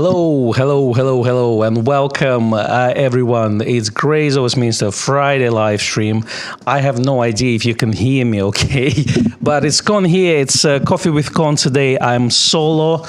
Hello, and welcome everyone. It's Grey's Westminster Friday live stream. I have no idea if you can hear me, okay? But it's Con here. It's Coffee with Con today. I'm solo.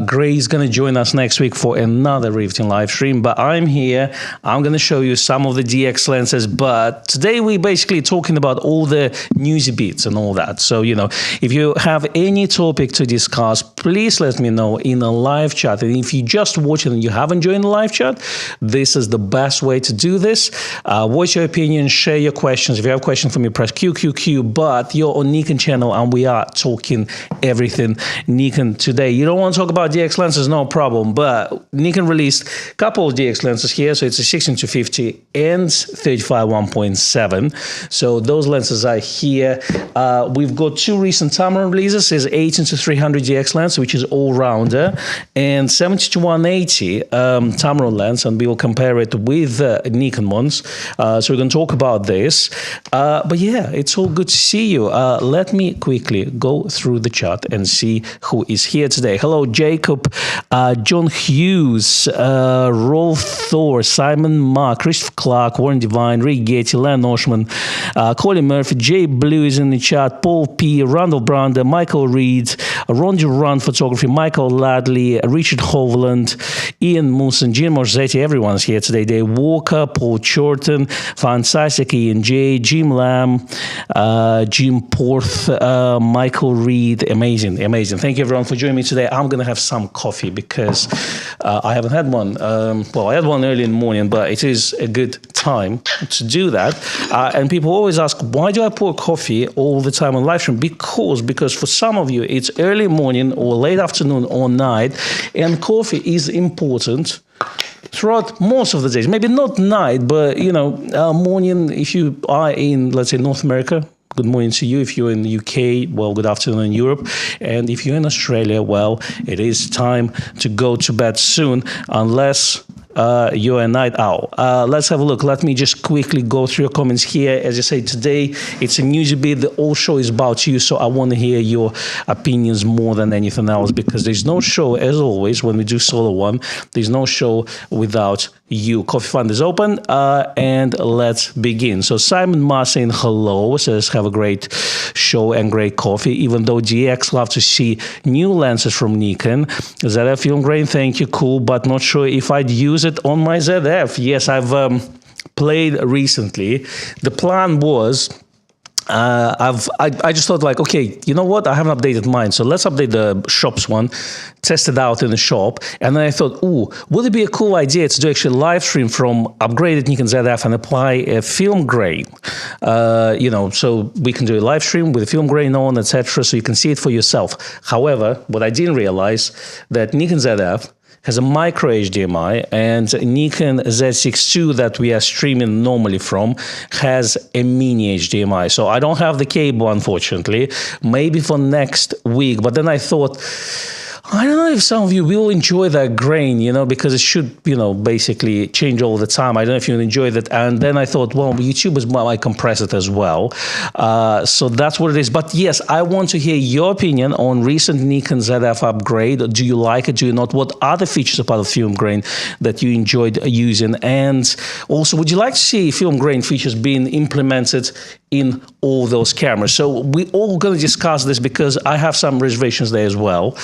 Grey's gonna join us next week for another riveting live stream. But I'm here. I'm gonna show you some of the DX lenses. But today we're basically talking about all the newsy bits and all that. So if you have any topic to discuss, please let me know in a live chat. And if you just watch it and you haven't joined the live chat, this is the best way to do this. Voice your opinion, share your questions. If you have questions for me, press QQQ. But you're on Nikon channel and we are talking everything Nikon today. You don't want to talk about DX lenses, no problem. But Nikon released a couple of DX lenses here. So it's a 16-50 and 35 1.7. So those lenses are here. We've got two recent Tamron releases. There's 18-300 DX lens, which is all-rounder, and 70-180 Tamron lens, and we will compare it with Nikon ones. So we're going to talk about this. But yeah, it's all good to see you. Let me quickly go through the chat and see who is here today. Hello, Jacob, John Hughes, Rolf Thor, Simon Mark, Christopher Clark, Warren Devine, Rick Getty, Len Oshman, Colin Murphy, Jay Blue is in the chat, Paul P, Randall Brander, Michael Reed, Ron Duran Photography, Michael Ladley, Richard Hovland, Ian Mooson, Jim Morzetti, everyone's here today. Dave Walker, Paul Chorton, fantastic Ian J, Jim Lamb, Jim Porth, Michael Reed, amazing. Thank you everyone for joining me today. I'm going to have some coffee because I haven't had one. Well, I had one early in the morning, but it is a good time to do that. And people always ask, why do I pour coffee all the time on live stream? Because for some of you, it's early morning or late afternoon or night, and coffee is important throughout most of the days. Maybe not night, but morning. If you are in, let's say, North America, good morning to you. If you're in the UK, well, good afternoon in Europe. And if you're in Australia, well, it is time to go to bed soon, unless you're a night owl. Let's have a look. Let me just quickly go through your comments here. As I say, today it's a newsy bit. The whole show is about you, so I want to hear your opinions more than anything else, because there's no show, as always, when we do solo one, there's no show without you. Coffee Fund is open, and let's begin. So Simon Ma saying hello, says have a great show and great coffee. Even though DX love to see new lenses from Nikon. ZF film grain, thank you, cool, but not sure if I'd use it on my ZF. Yes, I've played recently. The plan was I just thought, like, okay, you know what? I haven't updated mine, so let's update the shop's one, test it out in the shop. And then I thought, would it be a cool idea to do actually live stream from upgraded Nikon ZF and apply a film grain? So we can do a live stream with a film grain on, etc. So you can see it for yourself. However, what I didn't realize that Nikon ZF has a micro HDMI, and Nikon Z6 II that we are streaming normally from has a mini HDMI. So I don't have the cable, unfortunately, maybe for next week. But then I thought, I don't know if some of you will enjoy that grain, because it should, basically change all the time. I don't know if you enjoy that. And then I thought, well, YouTubers might compress it as well. So that's what it is. But yes, I want to hear your opinion on recent Nikon ZF upgrade. Do you like it? Do you not? What other features about the film grain that you enjoyed using? And also, would you like to see film grain features being implemented in all those cameras? So we're all going to discuss this, because I have some reservations there as well.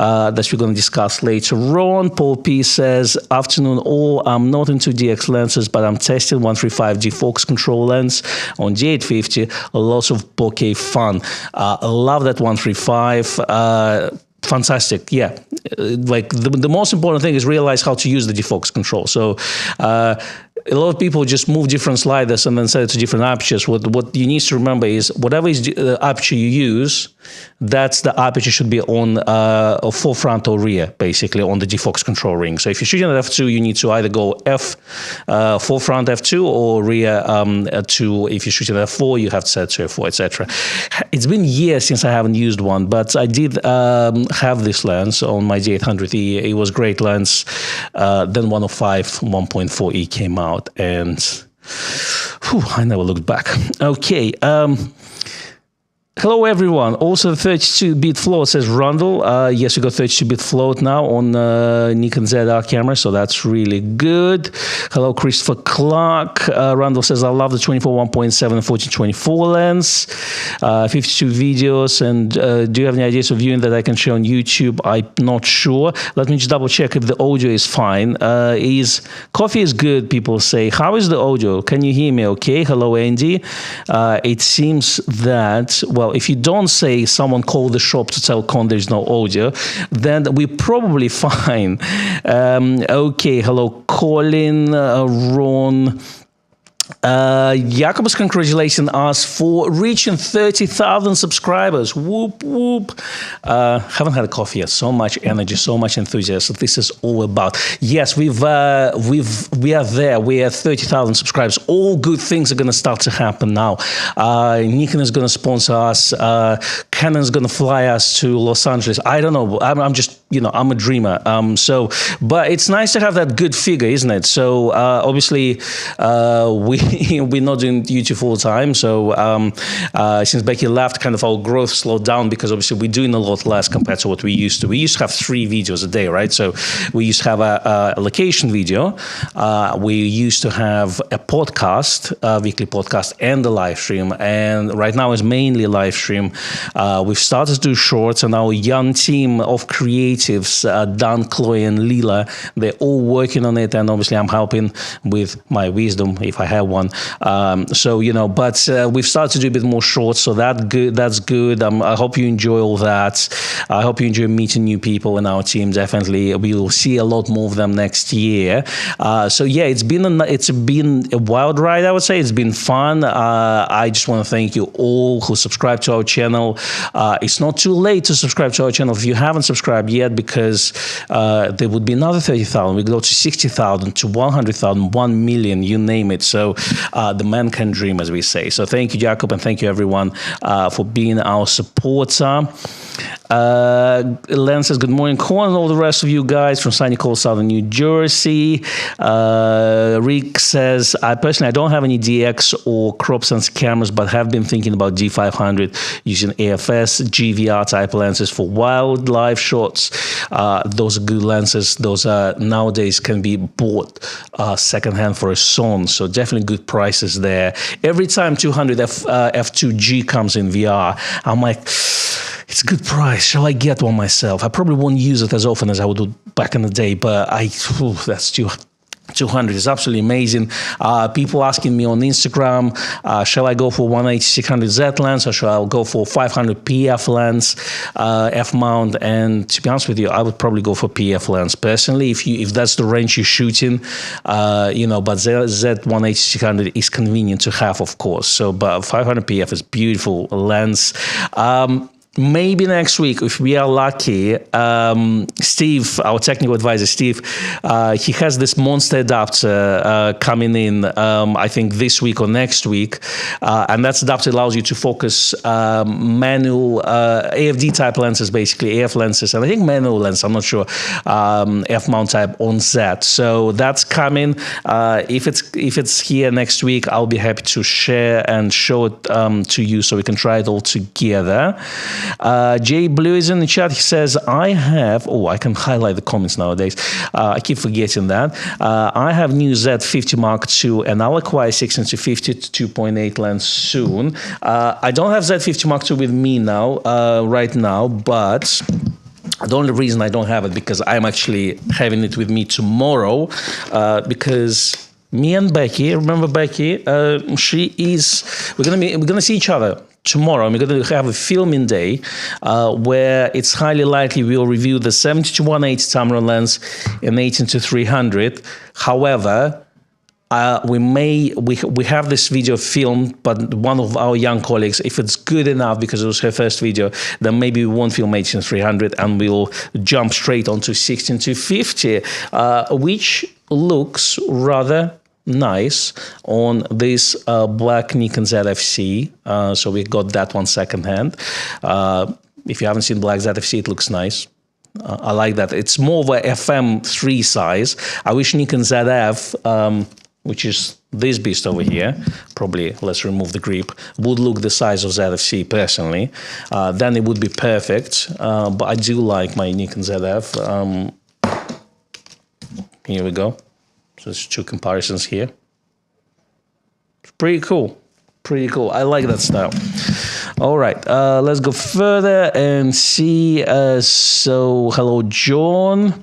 That we're going to discuss later on. Paul P says, afternoon all, I'm not into DX lenses, but I'm testing 135D focus control lens on D850, lots of bokeh fun. I love that 135. Fantastic. Yeah. Like the most important thing is realize how to use the defocus control. So a lot of people just move different sliders and then set it to different apertures. What you need to remember is whatever is the aperture you use, that's the aperture should be on forefront or rear, basically, on the defocus control ring. So if you're shooting at f2, you need to either go forefront f2 or rear 2. If you're shooting at f4, you have to set to f4, etc. It's been years since I haven't used one, but I did have this lens on my D800E. It was great lens. Then 105 1.4E came out, and I never looked back. Okay. Hello, everyone. Also, the 32-bit float says Rundle. Yes, we got 32-bit float now on Nikon Zf camera, so that's really good. Hello, Christopher Clark. Rundle says, I love the 24 1.7 and 14-24 lens. 52 videos. And do you have any ideas of viewing that I can share on YouTube? I'm not sure. Let me just double check if the audio is fine. Koffee is good, people say. How is the audio? Can you hear me okay? Hello, Andy. It seems that, well, if you don't say someone called the shop to tell Con there's no audio, then we're probably fine. Okay, hello, Colin, Ron. Jacobus congratulating us for reaching 30,000 subscribers. Whoop whoop. Haven't had a coffee yet. So much energy, so much enthusiasm. This is all about. Yes, we are there. We are 30,000 subscribers. All good things are going to start to happen now. Nikon is going to sponsor us. Canon is going to fly us to Los Angeles. I don't know. I'm just, I'm a dreamer. But it's nice to have that good figure, isn't it? So obviously we're not doing YouTube full time. So since Becky left, kind of our growth slowed down because obviously we're doing a lot less compared to what we used to. We used to have 3 videos a day, right? So we used to have a location video. We used to have a podcast, a weekly podcast, and a live stream. And right now is mainly a live stream. We've started to do shorts, and our young team of creatives, Dan, Chloe, and Lila, they're all working on it. And obviously I'm helping with my wisdom, if I have one. But we've started to do a bit more shorts, so that's good. I hope you enjoy all that. I hope you enjoy meeting new people in our team. Definitely, we will see a lot more of them next year. It's been a wild ride, I would say. It's been fun. I just want to thank you all who subscribe to our channel. It's not too late to subscribe to our channel if you haven't subscribed yet, because there would be another 30,000. We go to 60,000, to 100,000, 1 million, you name it. So the man can dream, as we say. So thank you, Jacob, and thank you, everyone, for being our supporter. Len says, good morning, Con, and all the rest of you guys from sunny cold southern New Jersey. Rick says, I don't have any DX or crop sense cameras, but have been thinking about D500 using AFS, GVR type lenses for wildlife shots. Those are good lenses. Those are nowadays can be bought secondhand for a son. So definitely good prices there. Every time 200 F2G comes in VR, I'm like, it's a good price. Shall I get one myself? I probably won't use it as often as I would do back in the day, but that's 200 is absolutely amazing. People asking me on Instagram, shall I go for 180-600 Z lens, or shall I go for 500 PF lens, F mount? And to be honest with you, I would probably go for PF lens personally, if that's the range you're shooting. But Z 180-600 is convenient to have, of course. So, but 500 PF is beautiful lens. Maybe next week, if we are lucky, Steve, our technical advisor, Steve, he has this monster adapter coming in, I think this week or next week. And that adapter allows you to focus manual AFD type lenses, basically AF lenses, and I think manual lens, I'm not sure, F mount type on Z. So that's coming. If it's here next week, I'll be happy to share and show it to you so we can try it all together. Jay Blue is in the chat. He says, I can highlight the comments nowadays. I keep forgetting that. I have new Z50 Mark II, and I'll acquire 6-50 to 2.8 lens soon. I don't have Z50 Mark II with me now, right now, but the only reason I don't have it because I'm actually having it with me tomorrow, because me and Becky, remember Becky? We're gonna see each other tomorrow. We're going to have a filming day where it's highly likely we'll review the 70-180 Tamron lens and 18-300. However, we have this video filmed, but one of our young colleagues, if it's good enough because it was her first video, then maybe we won't film 18-300 and we'll jump straight onto 16-50, which looks rather nice on this black Nikon ZFC. So we got that one secondhand. If you haven't seen black ZFC, it looks nice. I like that. It's more of a FM3 size. I wish Nikon Zf, which is this beast over here, probably, let's remove the grip, would look the size of ZFC personally, then it would be perfect. But I do like my Nikon Zf. Here we go. So there's two comparisons here. Pretty cool. Pretty cool. I like that style. All right, let's go further and see. So, hello, John.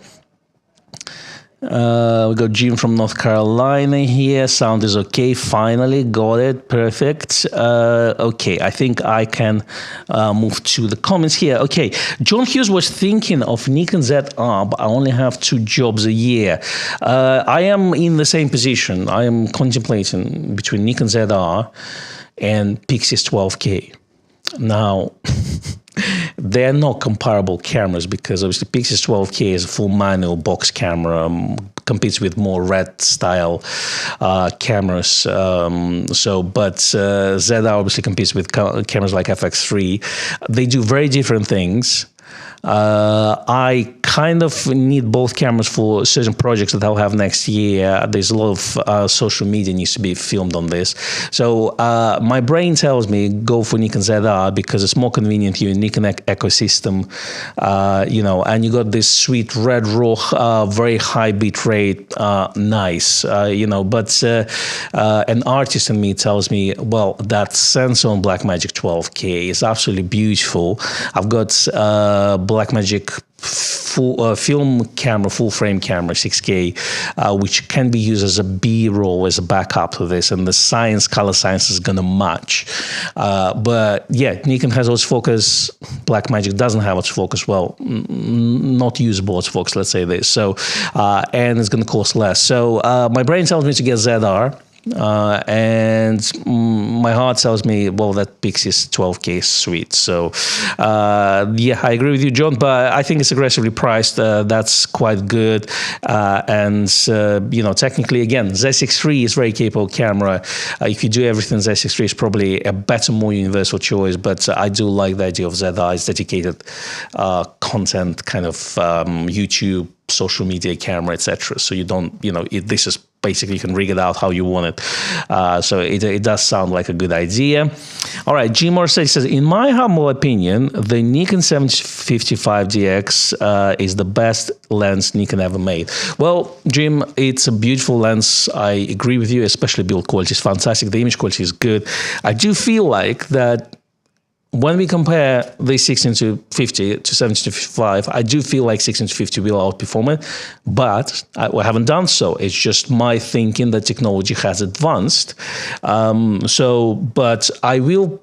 We got Jim from North Carolina here. Sound is okay. Finally, got it. Perfect. Okay, I think I can move to the comments here. Okay, John Hughes was thinking of Nikon ZR, but I only have 2 jobs a year. I am in the same position. I am contemplating between Nikon ZR and Pixis 12K. Now, they're not comparable cameras because obviously Pixis 12K is a full manual box camera, competes with more red style cameras. But ZR obviously competes with cameras like FX3. They do very different things. I kind of need both cameras for certain projects that I'll have next year. There's a lot of social media needs to be filmed on this. So my brain tells me go for Nikon ZR because it's more convenient. You're in Nikon ecosystem, and you got this sweet red raw, very high bit rate, nice, but an artist in me tells me, well, that sensor on Blackmagic 12K is absolutely beautiful. I've got Blackmagic full film camera, full frame camera, 6K, which can be used as a B-roll, as a backup to this, and the color science is gonna match. But yeah, Nikon has autofocus, Blackmagic doesn't have autofocus. Well, not usable autofocus, let's say this. So, and it's gonna cost less. So my brain tells me to get ZR. And my heart tells me, well, that Pixis 12K is sweet. So, yeah, I agree with you, John, but I think it's aggressively priced. That's quite good. Technically, again, Z6 III is very capable camera. If you do everything, Z6 III is probably a better, more universal choice, but I do like the idea of ZR. It's dedicated content, kind of YouTube, social media camera, etc. So you don't, this is basically, you can rig it out how you want it. So it does sound like a good idea. All right, Jim Morse says, in my humble opinion, the Nikon 755DX is the best lens Nikon ever made. Well, Jim, it's a beautiful lens. I agree with you, especially build quality is fantastic. The image quality is good. I do feel like that when we compare the 16-50 to 17-55, I do feel like 16-50 will outperform it, but I haven't done so. It's just my thinking that technology has advanced. But I will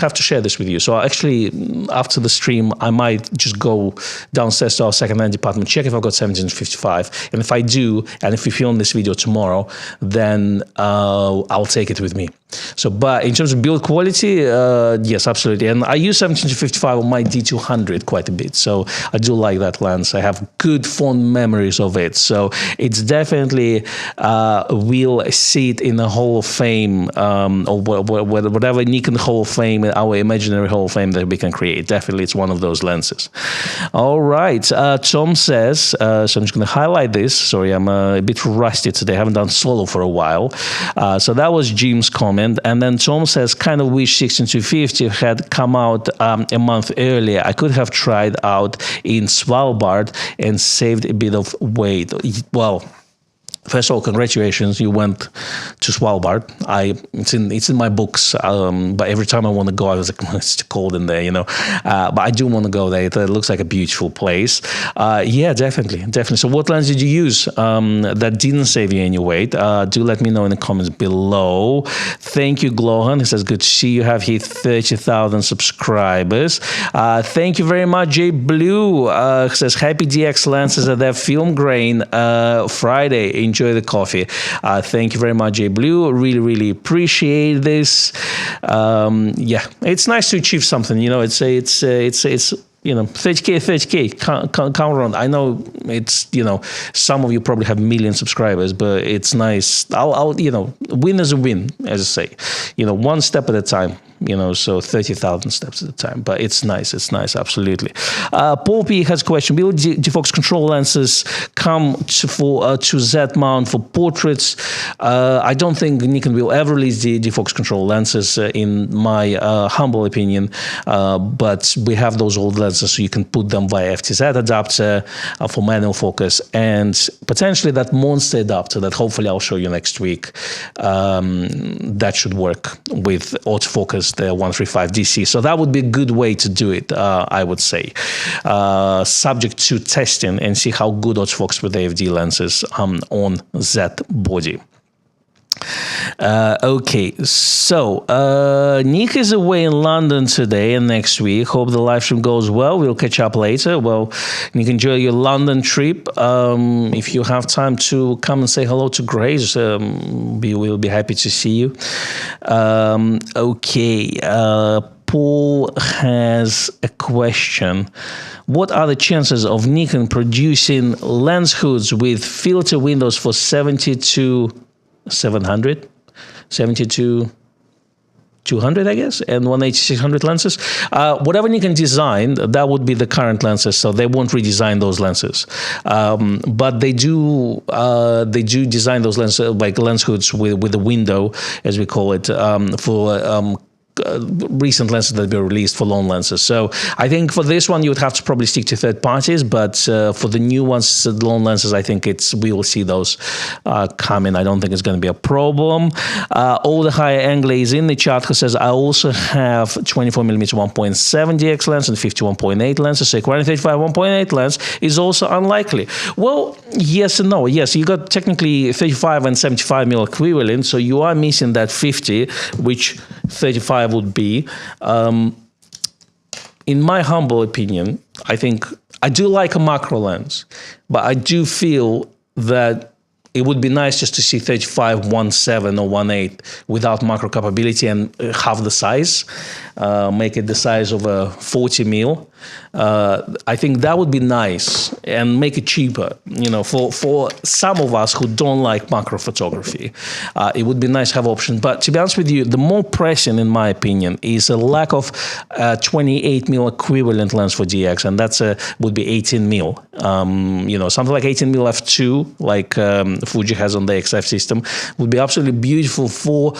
have to share this with you. So actually, after the stream, I might just go downstairs to our second-hand department, check if I've got 17-55, and if I do, and if we film this video tomorrow, then I'll take it with me. So, but in terms of build quality, yes, absolutely. And I use 17-55 on my D200 quite a bit. So I do like that lens. I have good fond memories of it. So it's definitely, we'll see it in the Hall of Fame, or whatever Nikon Hall of Fame, our imaginary Hall of Fame that we can create. Definitely, it's one of those lenses. All right. Tom says, so I'm just going to highlight this. Sorry, I'm a bit rusty today. I haven't done solo for a while. So that was Jim's comment. And then Tom says, kind of wish 16-50 had come out a month earlier. I could have tried out in Svalbard and saved a bit of weight. Well, first of all, congratulations, you went to Svalbard. It's in my books, but every time I want to go, I was like, it's too cold in there, But I do want to go there. It looks like a beautiful place. Yeah, definitely. So what lens did you use that didn't save you any weight? Do let me know in the comments below. Thank you, Glohan. He says, good to see you have hit 30,000 subscribers. Thank you very much, Jay Blue. He says, happy DX lenses at their film grain Friday. Enjoy the coffee. Thank you very much, Jay Blue. Really, really appreciate this. Yeah, it's nice to achieve something. It's 30K. Count around. I know it's, some of you probably have million subscribers, but it's nice. Win is a win, as I say. One step at a time. so 30,000 steps at a time. But it's nice, absolutely. Paul P has a question: will defox control lenses come to Z mount for portraits? I don't think Nikon will ever release the defox control lenses, in my humble opinion. But we have those old lenses, so you can put them via FTZ adapter for manual focus, and potentially that monster adapter that hopefully I'll show you next week. That should work with autofocus, the 135 DC. So that would be a good way to do it, I would say, subject to testing and see how good autofocus with AFD lenses on Z body. Okay, so Nick is away in London today and next week. Hope the live stream goes well. We'll catch up later. Well, Nick, enjoy your London trip. If you have time to come and say hello to Grace, we will be happy to see you. Okay, Paul has a question. What are the chances of Nikon producing lens hoods with filter windows for 72-700, 72-200, I guess, and 180-600 lenses? Whatever Nikon designed, that would be the current lenses, so they won't redesign those lenses. But they do design those lenses, like lens hoods with a window, as we call it, for recent lenses that were released for long lenses. So I think for this one you would have to probably stick to third parties, but for the new ones, long lenses, I think we will see those coming. I don't think it's going to be a problem. All the higher angle is in the chat who says, I also have 24mm 1.7 DX lens and 51.8 lenses, so acquiring 35 1.8 lens is also unlikely. Well, yes and no. Yes, you got technically 35 and 75mm equivalent, so you are missing that 50, which 35 would be. In my humble opinion, I think I do like a macro lens, but I do feel that it would be nice just to see 35 1.7 or 1.8 without macro capability and half the size, make it the size of a 40mm. I think that would be nice and make it cheaper. For some of us who don't like macro photography, it would be nice to have options. But to be honest with you, the more pressing, in my opinion, is a lack of 28mm equivalent lens for DX, and that's would be 18mm. Something like 18mm f2, like Fuji has on the XF system, would be absolutely beautiful for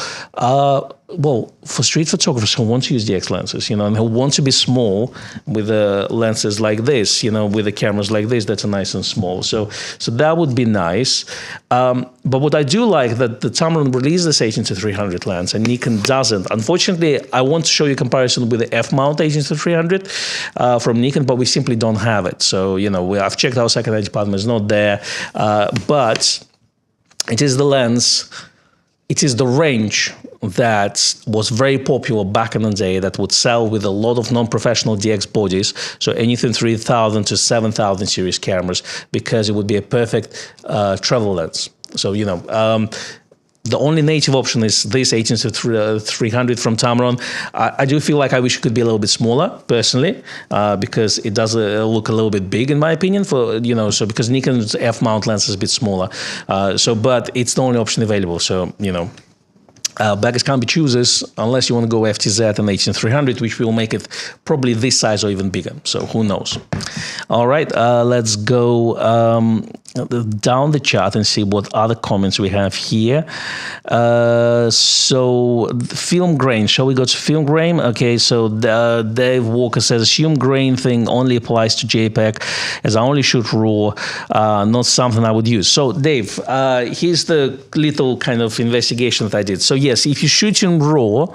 street photographers who want to use DX lenses, and who want to be small with lenses like this, with the cameras like this that are nice and small. So that would be nice. But what I do like that the Tamron released this 18-300 lens and Nikon doesn't. Unfortunately, I want to show you a comparison with the F-mount 18-300 from Nikon, but we simply don't have it. So, I've checked our second-hand department, it's not there. But it is the lens, it is the range that was very popular back in the day, that would sell with a lot of non-professional DX bodies, so anything 3,000 to 7,000 series cameras, because it would be a perfect travel lens. So, the only native option is this 18-300 from Tamron. I do feel like I wish it could be a little bit smaller, personally, because it does look a little bit big, in my opinion, so because Nikon's F-mount lens is a bit smaller. But it's the only option available, so, beggars can't be choosers unless you want to go FTZ and 18-300, which will make it probably this size or even bigger. So who knows? All right, let's go down the chart and see what other comments we have here. So film grain, shall we go to film grain? Okay, so Dave Walker says, assume grain thing only applies to JPEG, as I only shoot RAW, not something I would use. So Dave, here's the little kind of investigation that I did. So yes, if you shoot in RAW,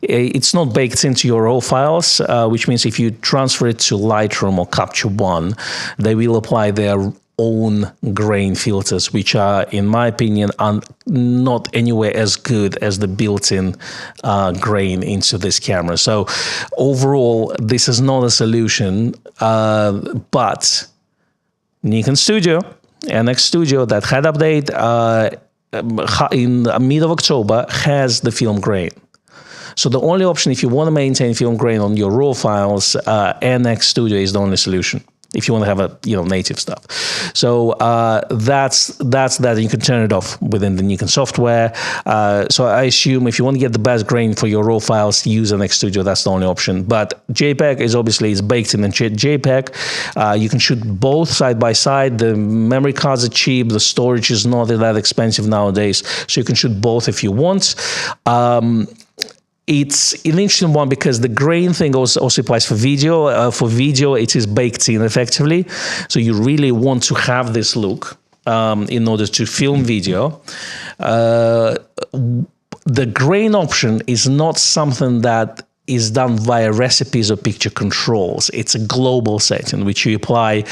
it's not baked into your RAW files, which means if you transfer it to Lightroom or Capture One, they will apply their own grain filters, which are, in my opinion, are not anywhere as good as the built-in grain into this camera. So overall, this is not a solution, but Nikon Studio, NX Studio, that had update in mid of October, has the film grain. So the only option, if you want to maintain film grain on your RAW files, NX Studio is the only solution. if you want to have a native stuff. So that's that. You can turn it off within the Nikon software. So I assume if you want to get the best grain for your raw files, use an X Studio. That's the only option. But JPEG is obviously baked in JPEG. You can shoot both side by side. The memory cards are cheap. The storage is not that expensive nowadays, so you can shoot both if you want. It's an interesting one because the grain thing also applies for video. For video, it is baked in effectively. So you really want to have this look in order to film video. The grain option is not something that is done via recipes or picture controls. It's a global setting which you apply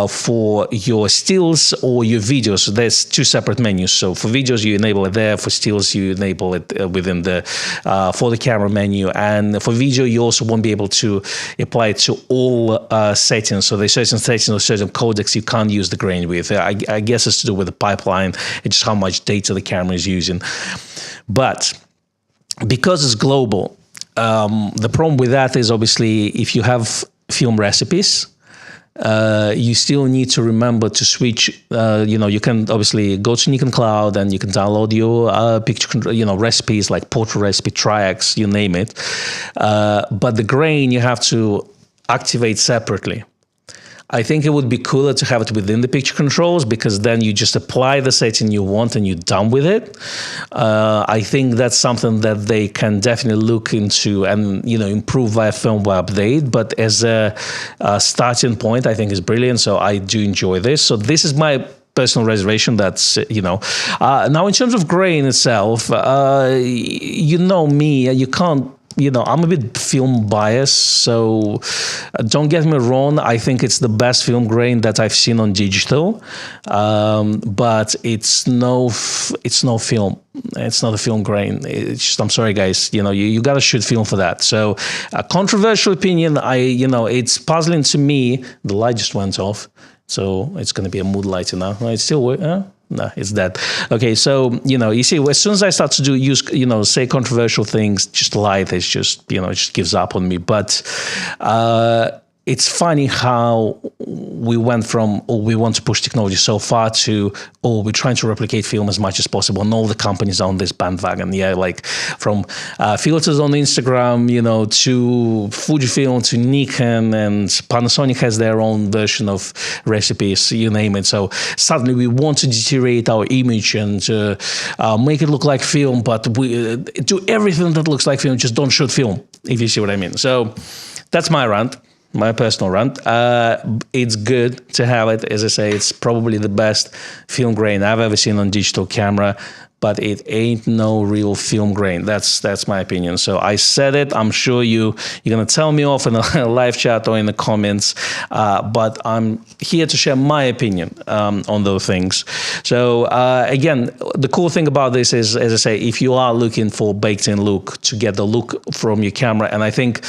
for your stills or your videos. So there's two separate menus. So for videos you enable it there, for stills you enable it within the for the camera menu, and for video you also won't be able to apply it to all settings. So there's certain settings or certain codecs you can't use the grain with. I guess it's to do with the pipeline. It's just how much data the camera is using. But because it's global, the problem with that is obviously if you have film recipes, you still need to remember to switch. You can obviously go to Nikon Cloud and you can download your picture, recipes like portrait recipe, Tri-X, you name it. But the grain you have to activate separately. I think it would be cooler to have it within the picture controls, because then you just apply the setting you want and you're done with it. I think that's something that they can definitely look into and improve via firmware update. But as a starting point, I think is brilliant. So I do enjoy this. So this is my personal reservation. That's now in terms of grain itself, me, you can't. I'm a bit film biased, so don't get me wrong. I think it's the best film grain that I've seen on digital, but it's no film. It's not a film grain. It's just, I'm sorry, guys. You got to shoot film for that. So, a controversial opinion. It's puzzling to me. The light just went off, so it's going to be a mood lighter now. It's still working. No, it's dead. Okay, so you see, as soon as I start to use say controversial things, just light is just it just gives up on me. But it's funny how we went from, we want to push technology so far to, we're trying to replicate film as much as possible, and all the companies are on this bandwagon. Yeah, like from filters on Instagram, to Fujifilm, to Nikon, and Panasonic has their own version of recipes, you name it. So suddenly we want to deteriorate our image and make it look like film, but we do everything that looks like film, just don't shoot film, if you see what I mean. So that's my rant. My personal rant. It's good to have it. As I say, it's probably the best film grain I've ever seen on digital camera, but it ain't no real film grain. That's my opinion. So I said it. I'm sure you're gonna tell me off in a live chat or in the comments, but I'm here to share my opinion on those things. So again, the cool thing about this is, as I say, if you are looking for baked-in look to get the look from your camera, and I think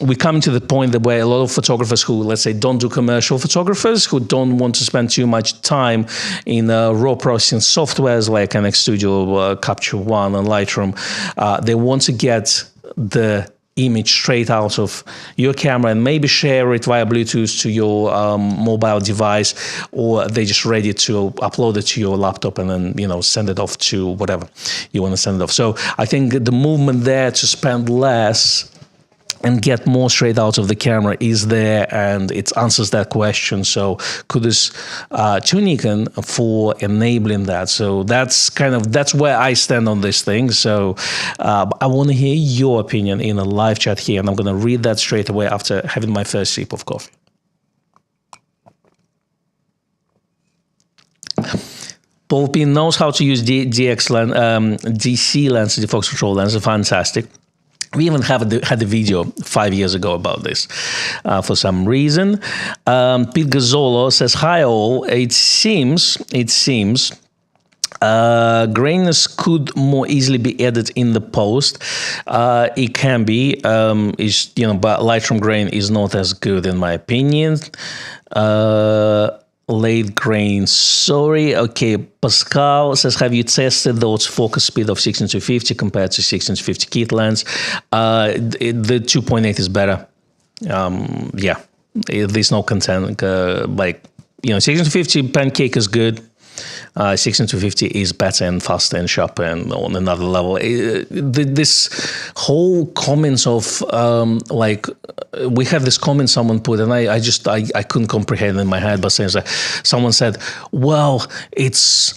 we're coming to the point that where a lot of photographers who, let's say, don't do commercial photographers, who don't want to spend too much time in raw processing softwares like X Studio, Capture One, and Lightroom, they want to get the image straight out of your camera and maybe share it via Bluetooth to your mobile device, or they just ready to upload it to your laptop and then send it off to whatever you want to send it off. So I think the movement there to spend less and get more straight out of the camera is there, and it answers that question. So kudos to Nikon for enabling that. So that's where I stand on this thing. So I want to hear your opinion in a live chat here, and I'm going to read that straight away after having my first sip of coffee. Paul P knows how to use DC lens, the Fox control lens. Fantastic. We even had a video 5 years ago about this for some reason. Pete Gazzolo says, hi all, it seems grainness could more easily be added in the post. It can be, but Lightroom grain is not as good in my opinion. Late grain, sorry. Okay, Pascal says, have you tested those focus speed of 16-50 compared to 16-50 kit lens? The 2.8 is better. Yeah, There's no content. 16-50 pancake is good. 16-50 is better and faster and sharper and on another level. This whole comments of we have this comment someone put, and I couldn't comprehend in my head, but someone said, well, it's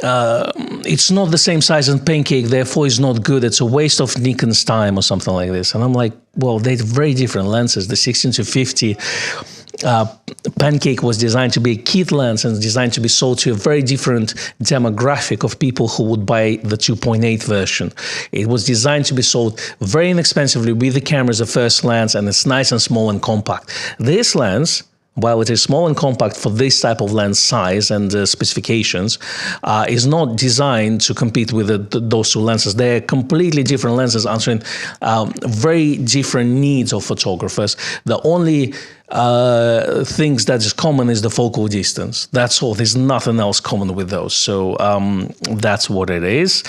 not the same size as pancake, therefore it's not good. It's a waste of Nikon's time or something like this. And I'm like, well, they're very different lenses. The 16-50 pancake was designed to be a kit lens and designed to be sold to a very different demographic of people who would buy the 2.8 version. It was designed to be sold very inexpensively with the camera as a first lens, and it's nice and small and compact. This lens, while it is small and compact for this type of lens size and specifications, is not designed to compete with those two lenses. They're completely different lenses answering very different needs of photographers. The only things that is common is the focal distance. That's all. There's nothing else common with those. So that's what it is.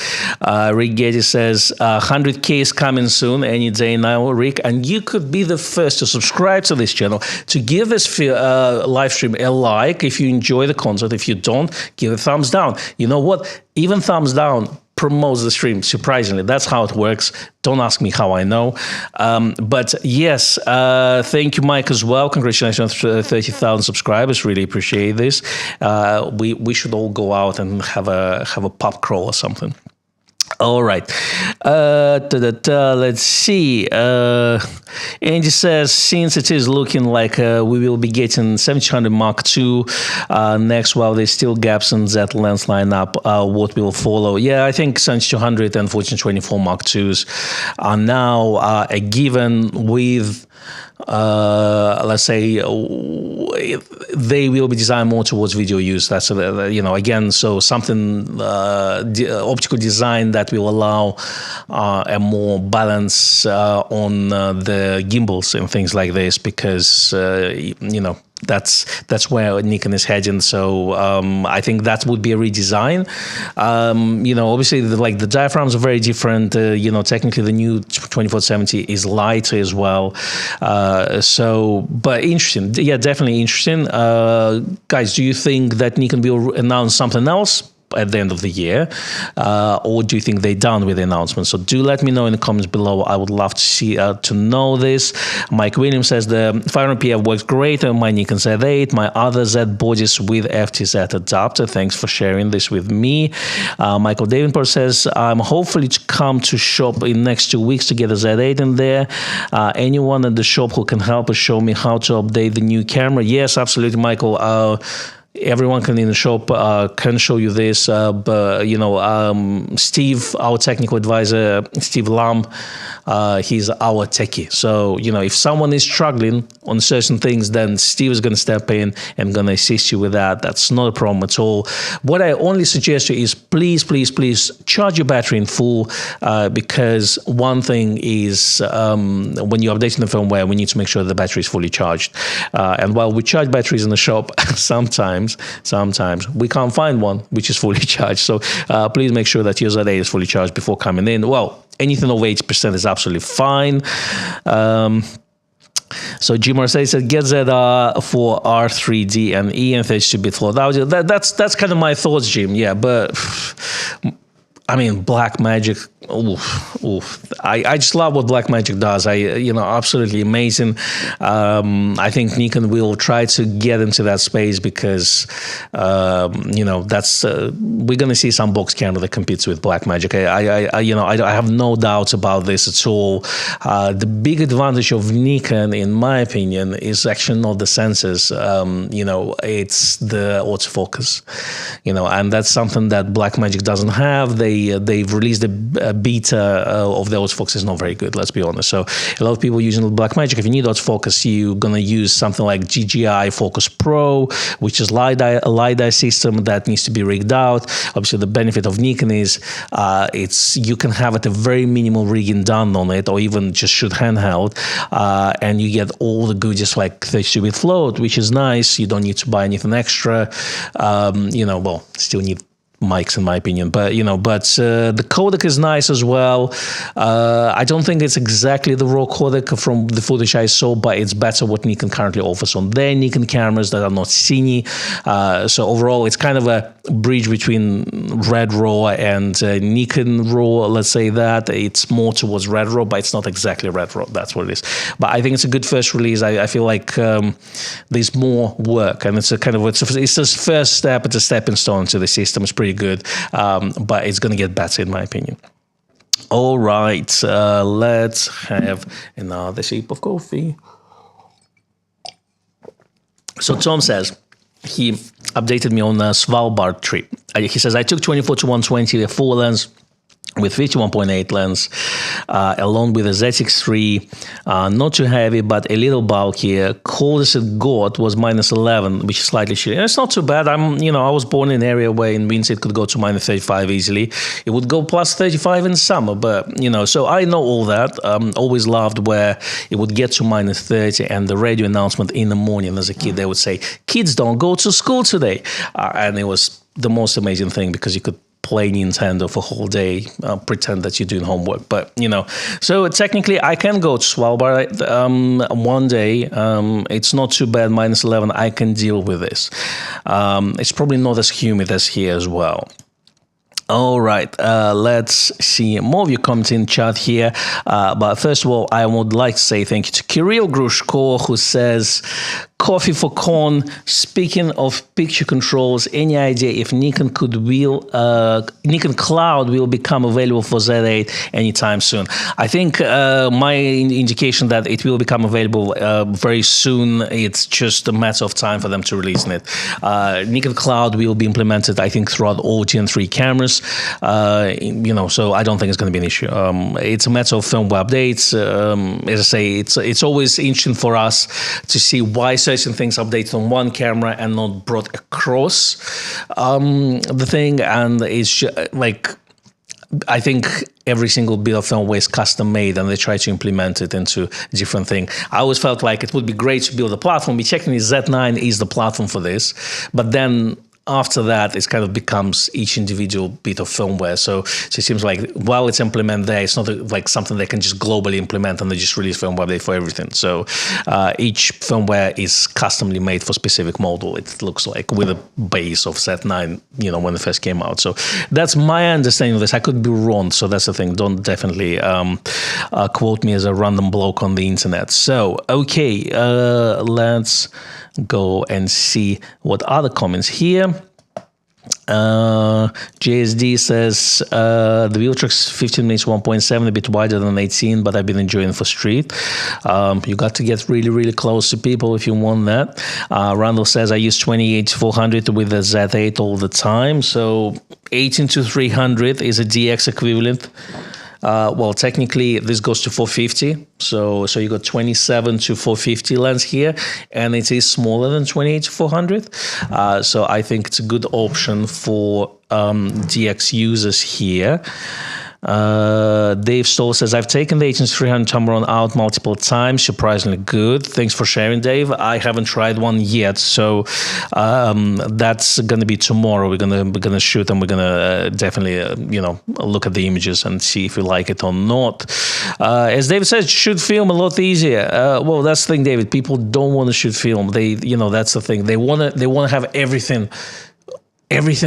Rick Getty says 100K is coming soon, any day now, Rick. And you could be the first to subscribe to this channel, to give this live stream a like if you enjoy the content. If you don't, give a thumbs down. You know what? Even thumbs down promotes the stream, surprisingly. That's how it works. Don't ask me how I know. But yes, thank you, Mike, as well. Congratulations on 30,000 subscribers. Really appreciate this. We should all go out and have a pub crawl or something. All right. Let's see. Andy says, since it is looking like we will be getting 1700 Mark II next, while there's still gaps in that lens lineup, what will follow? Yeah, I think 7200 and 1424 Mark IIs are now a given with, let's say, they will be designed more towards video use. That's, again, so something optical design that will allow a more balance on the gimbals and things like this, because, that's where Nikon is heading. So I think that would be a redesign. Obviously, the diaphragms are very different. Technically the new 2470 is lighter as well. But interesting. Yeah, definitely interesting. Guys, do you think that Nikon will announce something else at the end of the year, or do you think they're done with the announcement? So do let me know in the comments below. I would love to see to know this. Mike Williams says the 500PF works great on my Nikon Z8, my other Z bodies with FTZ adapter. Thanks for sharing this with me. Michael Davenport says, I'm hopefully to come to shop in next 2 weeks to get a Z8 in there. Anyone at the shop who can help us show me how to update the new camera? Yes, absolutely, Michael. Everyone in the shop can show you this, but Steve, our technical advisor, Steve Lamb, he's our techie. So if someone is struggling on certain things, then Steve is going to step in and going to assist you with that. That's not a problem at all. What I only suggest you is please charge your battery in full, because one thing is when you're updating the firmware, we need to make sure the battery is fully charged. And while we charge batteries in the shop, sometimes we can't find one which is fully charged. So please make sure that your Z8 is fully charged before coming in. Well, anything over 80% is absolutely fine. So Jim Marseille said, get ZR for R3D and E and 32-bit float audio. That's kind of my thoughts, Jim. Yeah, but I mean, Blackmagic. I just love what Blackmagic does. Absolutely amazing. I think Nikon will try to get into that space because, that's we're going to see some box camera that competes with Blackmagic. I have no doubts about this at all. The big advantage of Nikon, in my opinion, is actually not the sensors. It's the autofocus. And that's something that Blackmagic doesn't have. They've released a beta of the autofocus is not very good, let's be honest. So a lot of people using Blackmagic, if you need autofocus, you're going to use something like GGI Focus Pro, which is a LiDAR system that needs to be rigged out. Obviously, the benefit of Nikon is you can have it a very minimal rigging done on it, or even just shoot handheld, and you get all the goodies like 32-bit float, which is nice. You don't need to buy anything extra. Still need mics in my opinion, but the codec is nice as well. I don't think it's exactly the raw codec from the footage I saw, but it's better what Nikon currently offers on their Nikon cameras that are not cine. So overall, it's kind of a bridge between Red RAW and Nikon RAW. Let's say that it's more towards Red RAW, but it's not exactly Red RAW. That's what it is. But I think it's a good first release. I feel like there's more work, and it's this first step. It's a stepping stone to the system. It's pretty good, but it's going to get better in my opinion. All right, let's have another sip of coffee. So Tom says he updated me on a Svalbard trip. He says, I took 24 to 120 full lens with 51.8 lens, along with a ZX3, not too heavy, but a little bulkier. Coldest it got was -11, which is slightly chilly. And it's not too bad. I was born in an area where in winter it could go to -35 easily. It would go +35 in summer, but, so I know all that. Always loved where it would get to -30, and the radio announcement in the morning as a kid, they would say, kids don't go to school today. And it was the most amazing thing because you could play Nintendo for a whole day, pretend that you're doing homework. But, so technically I can go to Svalbard one day. It's not too bad, -11. I can deal with this. It's probably not as humid as here as well. All right, let's see more of your comments in chat here. But first of all, I would like to say thank you to Kirill Grushko, who says, Coffee for Con, speaking of picture controls, any idea if Nikon Nikon Cloud will become available for Z8 anytime soon? I think my indication that it will become available very soon. It's just a matter of time for them to release it. Nikon Cloud will be implemented, I think, throughout all Gen3 cameras. So I don't think it's going to be an issue. It's a matter of firmware updates. As I say, it's always interesting for us to see why certain things updated on one camera and not brought across the thing. And it's like, I think every single bit of firmware is custom made and they try to implement it into a different thing. I always felt like it would be great to build a platform. We checking Z9 is the platform for this, but then after that, it kind of becomes each individual bit of firmware. So it seems like while it's implemented there, it's not like something they can just globally implement and they just release firmware update for everything. So each firmware is customly made for specific model. It looks like with a base of Z9, when it first came out. So that's my understanding of this. I could be wrong. So that's the thing. Don't definitely quote me as a random bloke on the internet. So, okay, let's go and see what other comments here. JSD says the Viltrox 15 minutes 1.7, a bit wider than 18, but I've been enjoying for street. You got to get really, really close to people if you want that. Randall says I use 28-400 with the Z8 all the time, so 18-300 is a DX equivalent. Well, technically this goes to 450, so you got 27-450 lens here, and it is smaller than 28-400. So I think it's a good option for DX users here. Dave Stoll says, I've taken the 18-300 Tamron out multiple times, surprisingly good. Thanks for sharing, Dave. I haven't tried one yet, so that's going to be tomorrow. We're gonna shoot and we're gonna definitely look at the images and see if we like it or not. As David says, shoot film a lot easier. Well, that's the thing, David. People don't want to shoot film. They, that's the thing. They want to have everything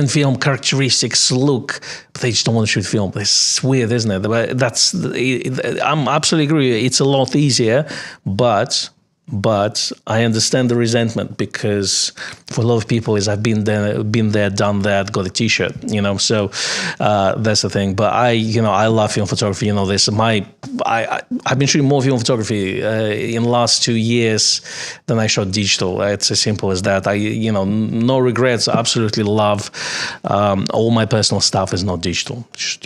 film characteristics look, but they just don't want to shoot film. It's weird, isn't it? But I'm absolutely agree. It's a lot easier, but I understand the resentment because for a lot of people is I've been there, done that, got a T-shirt, So that's the thing. But I love film photography. This I've been shooting more film photography in the last 2 years than I shot digital. It's as simple as that. No regrets. I absolutely love all my personal stuff is not digital. Just,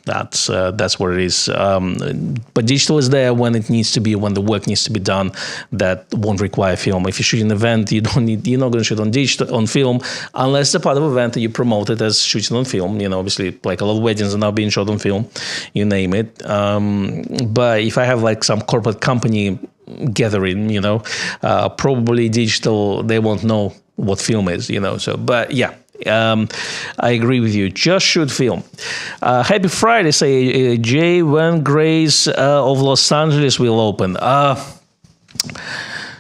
that's what it is. But digital is there when it needs to be, when the work needs to be done that won't require film. If you shoot an event, you're not going to shoot on film unless the part of the event that you promote it as shooting on film. Obviously, like a lot of weddings are now being shot on film, you name it. But if I have like some corporate company gathering, probably digital, they won't know what film is, So, but yeah, I agree with you. Just shoot film. Happy Friday, say Jay. When Grace of Los Angeles will open?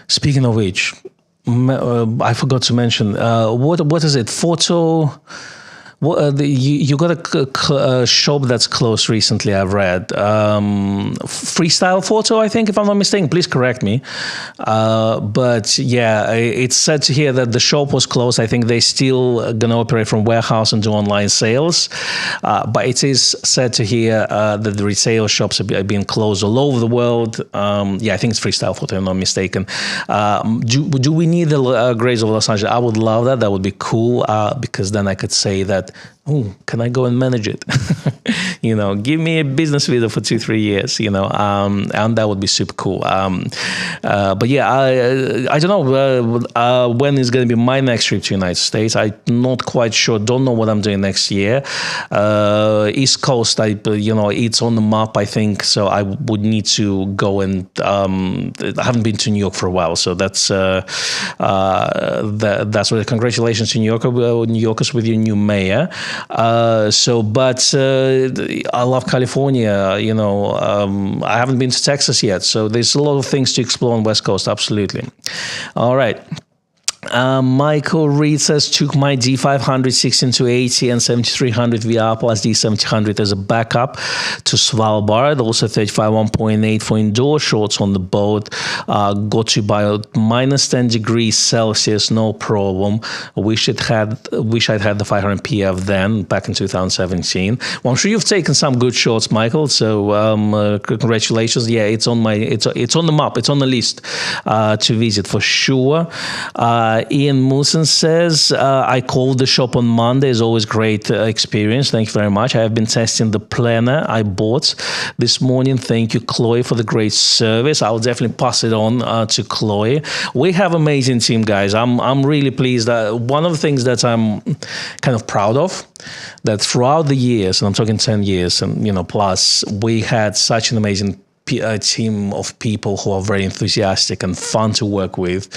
Speaking of which, I forgot to mention, what is it? Photo... Well, you got a shop that's closed recently, I've read. Freestyle Photo, I think, if I'm not mistaken. Please correct me. But yeah, it's sad to hear that the shop was closed. I think they still going to operate from warehouse and do online sales. But it is sad to hear that the retail shops are being closed all over the world. Yeah, I think it's Freestyle Photo, if I'm not mistaken. Do we need the Grace of Los Angeles? I would love that. That would be cool because then I could say that, oh, can I go and manage it? Give me a business visa for 2-3 years, and that would be super cool. But yeah, I don't know when is going to be my next trip to the United States. I'm not quite sure. Don't know what I'm doing next year. East Coast, it's on the map, I think. So I would need to go and I haven't been to New York for a while. So that's what. Congratulations to New Yorkers with your new mayor. But I love California. I haven't been to Texas yet, so there's a lot of things to explore on West Coast. Absolutely. All right. Michael Reed says, took my D500 16-80 and 7300 VR plus D700 as a backup to Svalbard. Also 35 1.8 for indoor shots on the boat. Got to about minus 10 degrees Celsius, no problem. Wish I'd had the 500 PF then, back in 2017. Well, I'm sure you've taken some good shots, Michael. So congratulations. Yeah, it's on the map. It's on the list to visit for sure. Ian Mooson says, I called the shop on Monday. It's always great experience. Thank you very much. I have been testing the planner I bought this morning. Thank you, Chloe, for the great service. I'll definitely pass it on to Chloe. We have an amazing team, guys. I'm really pleased. One of the things that I'm kind of proud of, that throughout the years, and I'm talking 10 years and plus, we had such an amazing a team of people who are very enthusiastic and fun to work with.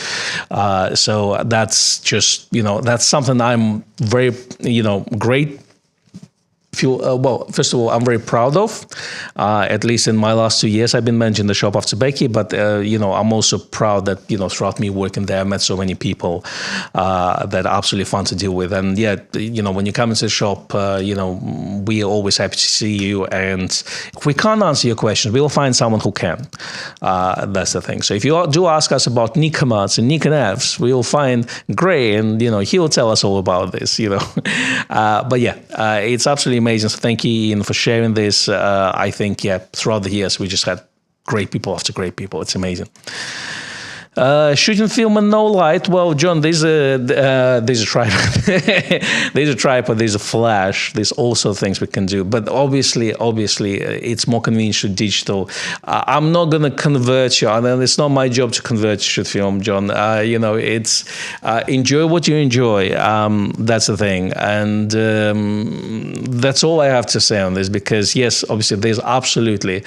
So that's just, that's something I'm very, great. First of all, I'm very proud of. At least in my last 2 years, I've been managing the shop after Becky. But I'm also proud that throughout me working there, I met so many people that are absolutely fun to deal with. And yeah, when you come into the shop, we are always happy to see you. And if we can't answer your questions, we will find someone who can. That's the thing. So if you do ask us about Nikon and Nikon Zfs, we will find Gray, and he will tell us all about this. But yeah, it's absolutely amazing. So thank you, Ian, for sharing this. I think, throughout the years, we just had great people after great people. It's amazing. Shooting film and no light. Well, John, there's a tripod. There's a tripod. There's a flash. There's also things we can do. But obviously, it's more convenient to digital. I'm not gonna convert you, and it's not my job to convert you to film, John. It's enjoy what you enjoy. That's the thing, and that's all I have to say on this. Because yes, obviously, there's absolutely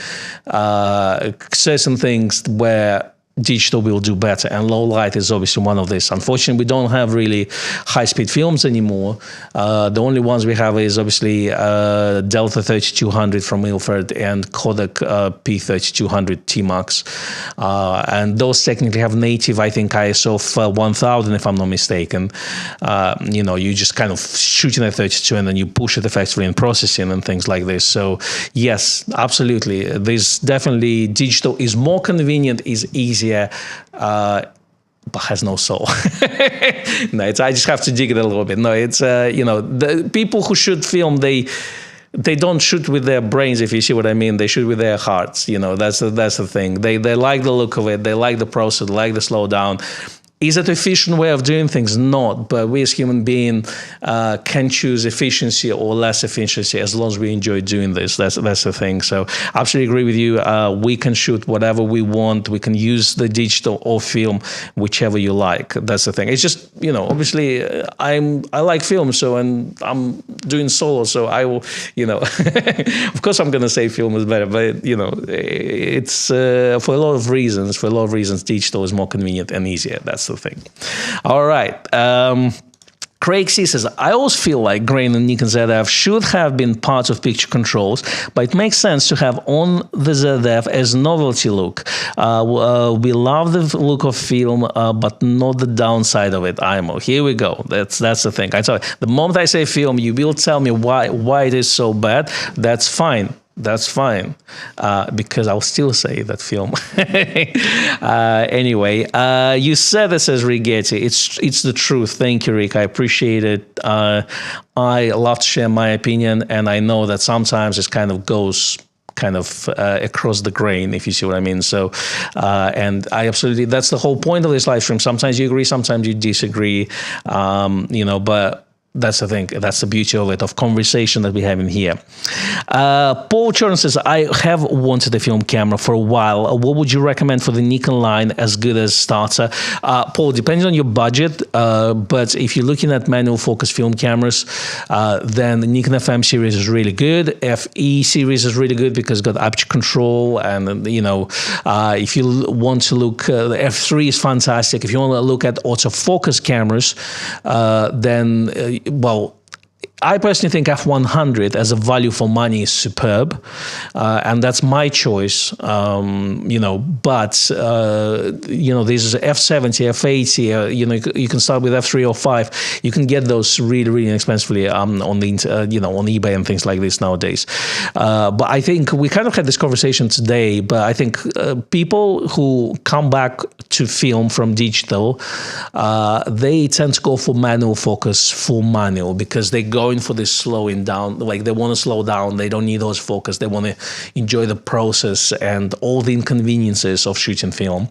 certain things where digital will do better, and low light is obviously one of these. Unfortunately, we don't have really high-speed films anymore. The only ones we have is obviously Delta 3200 from Ilford and Kodak P3200 T-Max. And those technically have native, I think, ISO of 1000, if I'm not mistaken. You just kind of shooting at 32 and then you push it effectively in processing and things like this. So yes, absolutely. There's definitely digital is more convenient, is easier, but has no soul. No, I just have to dig it a little bit. No, it's the people who shoot film, they don't shoot with their brains, if you see what I mean. They shoot with their hearts. That's the thing. They like the look of it. They like the process. They like the slowdown. Is it an efficient way of doing things? Not, but we as human beings can choose efficiency or less efficiency as long as we enjoy doing this. That's the thing. So I absolutely agree with you. We can shoot whatever we want. We can use the digital or film, whichever you like. That's the thing. It's just, obviously I like film, and I'm doing solo, so I will, of course I'm going to say film is better, but it's for a lot of reasons. For a lot of reasons, digital is more convenient and easier. That's the thing. All right. Craig C says, I always feel like grain and Nikon ZF should have been part of picture controls, but it makes sense to have on the ZF as novelty look. We love the look of film, but not the downside of it. IMO. Here we go. That's the thing. I tell you, the moment I say film, you will tell me why it is so bad. That's fine. That's fine, because I'll still say that film. Anyway, you said this as Rigetti. It's the truth. Thank you, Rick. I appreciate it. I love to share my opinion, and I know that sometimes it kind of goes across the grain, if you see what I mean. So, and I absolutely, that's the whole point of this live stream. Sometimes you agree, sometimes you disagree, but that's the thing. That's the beauty of it, of conversation that we have in here. Paul Churn says, I have wanted a film camera for a while. What would you recommend for the Nikon line as good as starter? Paul, depends on your budget, but if you're looking at manual focus film cameras, then the Nikon FM series is really good. FE series is really good because it's got aperture control, and if you want to look, the F3 is fantastic. If you want to look at autofocus cameras, then I personally think F100 as a value for money is superb, and that's my choice. But there's F70, F80. You can start with F3 or 5. You can get those really, really inexpensively on the on eBay and things like this nowadays. But I think we kind of had this conversation today. But I think people who come back to film from digital, they tend to go for manual focus, full manual, because they go for this slowing down, like they want to slow down, they don't need those focus, they want to enjoy the process and all the inconveniences of shooting film.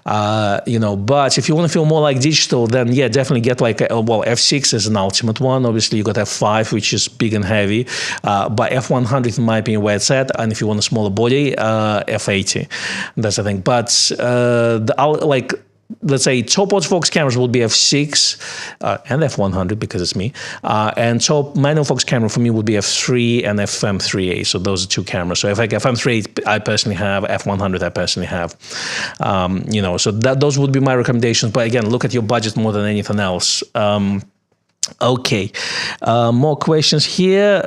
But if you want to feel more like digital, then yeah, definitely get like F6 is an ultimate one. Obviously you got F5, which is big and heavy, but F100 in my opinion where it's at. And if you want a smaller body, F80, that's the thing. But let's say top autofocus cameras will be F6 and F100 because it's me, and top manual focus camera for me would be F3 and FM3A. So those are two cameras. So if I get FM3A, I personally have F100. I personally have, So those would be my recommendations. But again, look at your budget more than anything else. Okay, more questions here.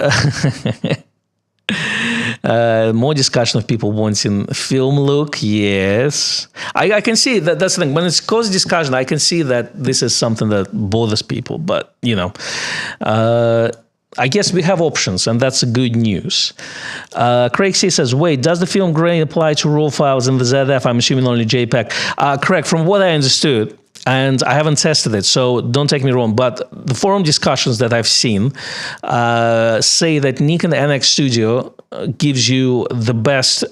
More discussion of people wanting film look. Yes, I can see that. That's the thing. When it's caused discussion, I can see that this is something that bothers people. But I guess we have options, and that's good news. Craig C says, wait, does the film grain apply to RAW files in the ZF? I'm assuming only JPEG. Craig, from what I understood, and I haven't tested it, so don't take me wrong, but the forum discussions that I've seen say that Nikon NX Studio gives you the best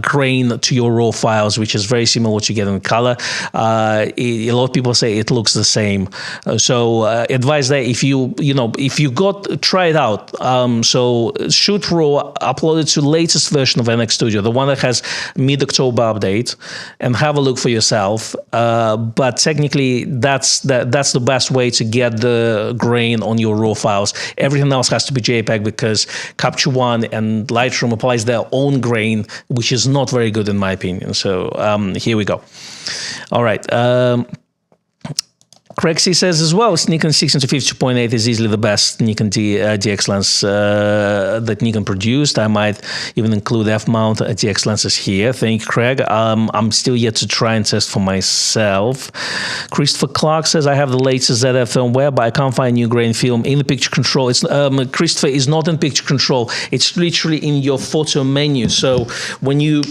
grain to your RAW files, which is very similar to what you get in color. A lot of people say it looks the same. So advise that if you try it out. So shoot RAW, upload it to the latest version of NX Studio, the one that has mid-October update, and have a look for yourself. But technically, that's the best way to get the grain on your RAW files. Everything else has to be JPEG because Capture One and Lightroom applies their own grain, which is not very good in my opinion. So here we go. All right. Craig C says as well, Nikon 6-50 2.8 is easily the best Nikon DX lens that Nikon produced. I might even include F-mount DX lenses here. Thank you, Craig. I'm still yet to try and test for myself. Christopher Clark says, I have the latest ZF firmware, but I can't find new grain film in the picture control. It's Christopher is not in picture control. It's literally in your photo menu. So when you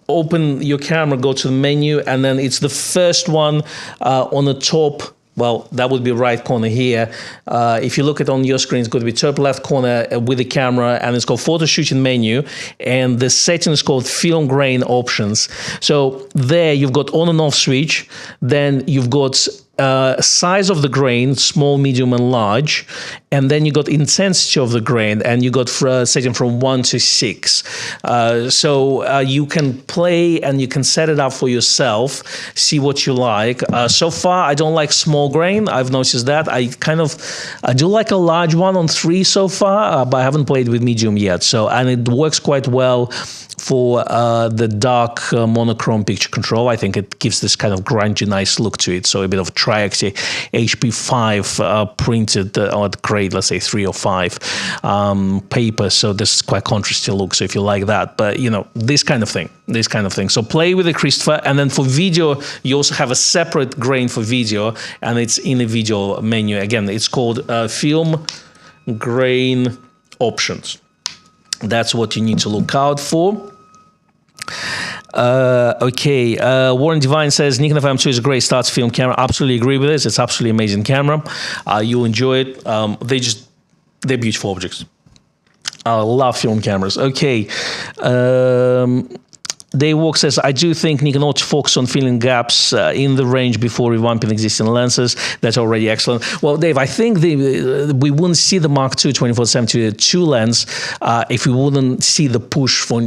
open your camera, go to the menu, and then it's the first one on the top. Well, that would be right corner here. If you look at on your screen, it's going to be top left corner with the camera, and it's called photo shooting menu, and the setting is called film grain options. So there you've got on and off switch, then you've got size of the grain, small, medium, and large, and then you got intensity of the grain, and you got setting from 1 to 6. So you can play and you can set it up for yourself, see what you like. So far, I don't like small grain. I've noticed that. I do like a large one on 3 so far, but I haven't played with medium yet. So, and it works quite well for the dark monochrome picture control. I think it gives this kind of grungy, nice look to it. So a bit of Tri-Axis HP5 printed on grade, let's say 3 or 5 paper. So this is quite contrasty look. So if you like that, but this kind of thing. So play with it, Christopher. And then for video, you also have a separate grain for video, and it's in the video menu. Again, it's called film grain options. That's what you need to look out for. Okay, Warren Divine says Nikon FM2 is a great start to film camera. Absolutely agree with this. It's absolutely amazing camera. You'll enjoy it. They're beautiful objects. I love film cameras. Okay. Dave Walk says, I do think Nikon ought to focus on filling gaps in the range before revamping existing lenses. That's already excellent. Well, Dave, I think we wouldn't see the Mark II 24-72 lens if we wouldn't see the push for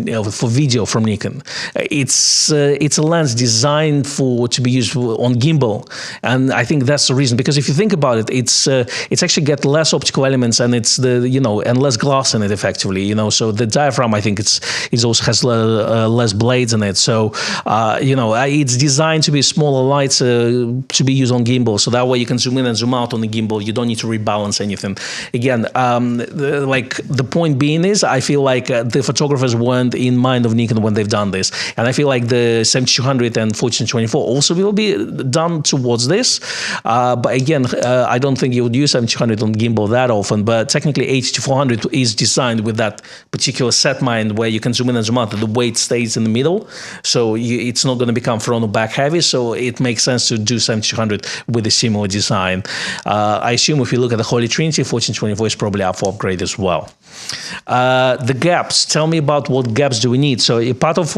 video from Nikon. It's a lens designed to be used on gimbal, and I think that's the reason. Because if you think about it, it's actually got less optical elements, and it's and less glass in it effectively. So the diaphragm, I think it also has less blades in it, so it's designed to be smaller lights to be used on gimbal, so that way you can zoom in and zoom out on the gimbal. You don't need to rebalance anything. Again, the point being is, I feel like the photographers weren't in mind of Nikon when they've done this, and I feel like the 7200 and 14-24 also will be done towards this. But again, I don't think you would use 7200 on gimbal that often, but technically 80-400 is designed with that particular set mind where you can zoom in and zoom out, and the weight stays in the middle. So it's not going to become front or back heavy. So it makes sense to do 7200 with a similar design. I assume if you look at the Holy Trinity, 14-24 is probably up for upgrade as well. The gaps. Tell me about what gaps do we need. So a part of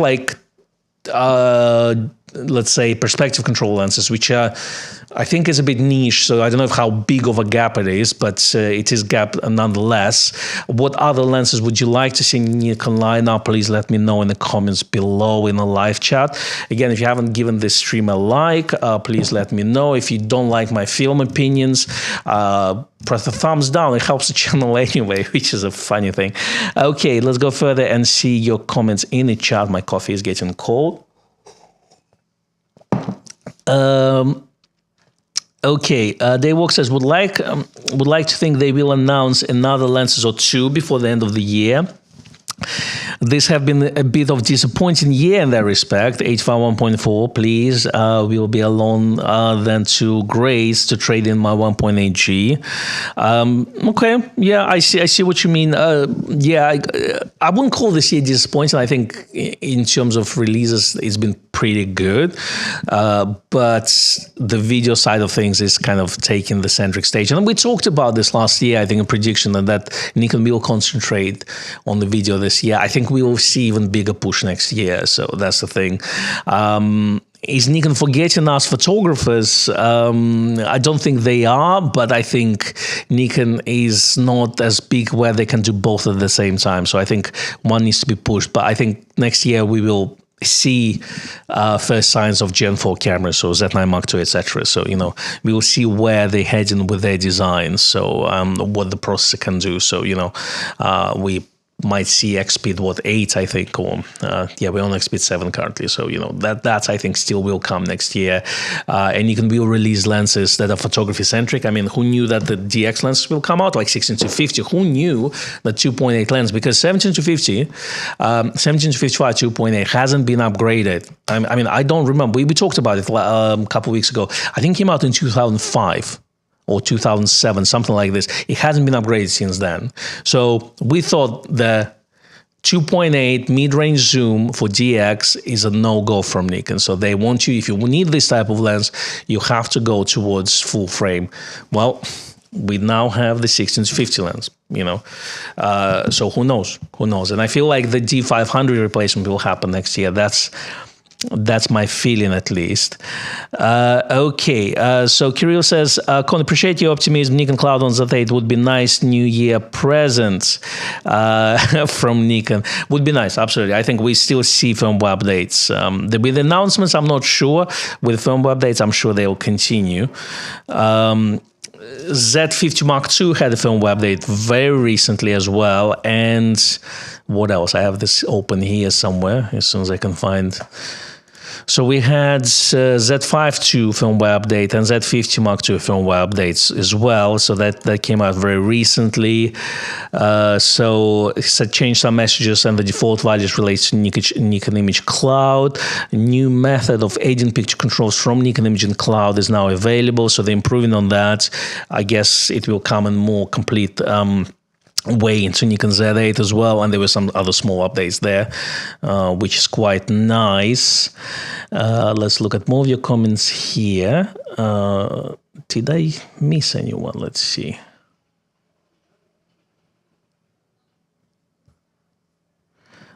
let's say perspective control lenses, which I think is a bit niche, so I don't know how big of a gap it is, but it is gap nonetheless. What other lenses would you like to see in Nikon lineup? Please let me know in the comments below in the live chat. Again, if you haven't given this stream a like, please let me know. If you don't like my film opinions, press the thumbs down. It helps the channel anyway, which is a funny thing. Okay, let's go further and see your comments in the chat. My coffee is getting cold. Okay, Daywalk says would like to think they will announce another lenses or two before the end of the year. This have been a bit of disappointing year in that respect. 85 please. We'll be alone then to Grace to trade in my 1.8G. Okay, yeah, I see what you mean. Yeah, I wouldn't call this year disappointing. I think in terms of releases, it's been pretty good. But the video side of things is kind of taking the centric stage. And we talked about this last year, I think, a prediction that Nikon will concentrate on the video this year. I think we will see even bigger push next year. So that's the thing. Is Nikon forgetting us photographers? I don't think they are, but I think Nikon is not as big where they can do both at the same time. So I think one needs to be pushed. But I think next year we will see first signs of Gen 4 cameras, so Z9 Mark II, etc. So, we will see where they're heading with their designs, so what the processor can do. So, we might see X-Speed 8, I think, or yeah, we're on X-Speed 7 currently. So that I think still will come next year. And Nikon will release lenses that are photography centric. I mean, who knew that the DX lenses will come out, like 16-50? Who knew the 2.8 lens? Because 17-50, 17-55 2.8 hasn't been upgraded. I mean, I don't remember. We talked about it a couple of weeks ago. I think it came out in 2005. Or 2007, something like this. It hasn't been upgraded since then. So we thought the 2.8 mid-range zoom for DX is a no-go from Nikon. So they want you, if you need this type of lens, you have to go towards full frame. Well, we now have the 16-50 lens, so who knows? Who knows? And I feel like the D500 replacement will happen next year. That's my feeling, at least. Okay, so Kirill says, Con, appreciate your optimism. Nikon Cloud on Z8 would be nice New Year presents from Nikon. Would be nice, absolutely. I think we still see firmware updates. With announcements, I'm not sure. With firmware updates, I'm sure they will continue. Z50 Mark II had a firmware update very recently as well. And what else? I have this open here somewhere as soon as I can find So we had Z5 II firmware update and Z50 Mark II firmware updates as well. So that came out very recently. So it changed some messages and the default values relates to Nikon Image Cloud. A new method of adding picture controls from Nikon Imaging Cloud is now available. So they're improving on that. I guess it will come in more complete way into Nikon Z8 as well, and there were some other small updates there, which is quite nice. Let's look at more of your comments here. Did I miss anyone? Let's see.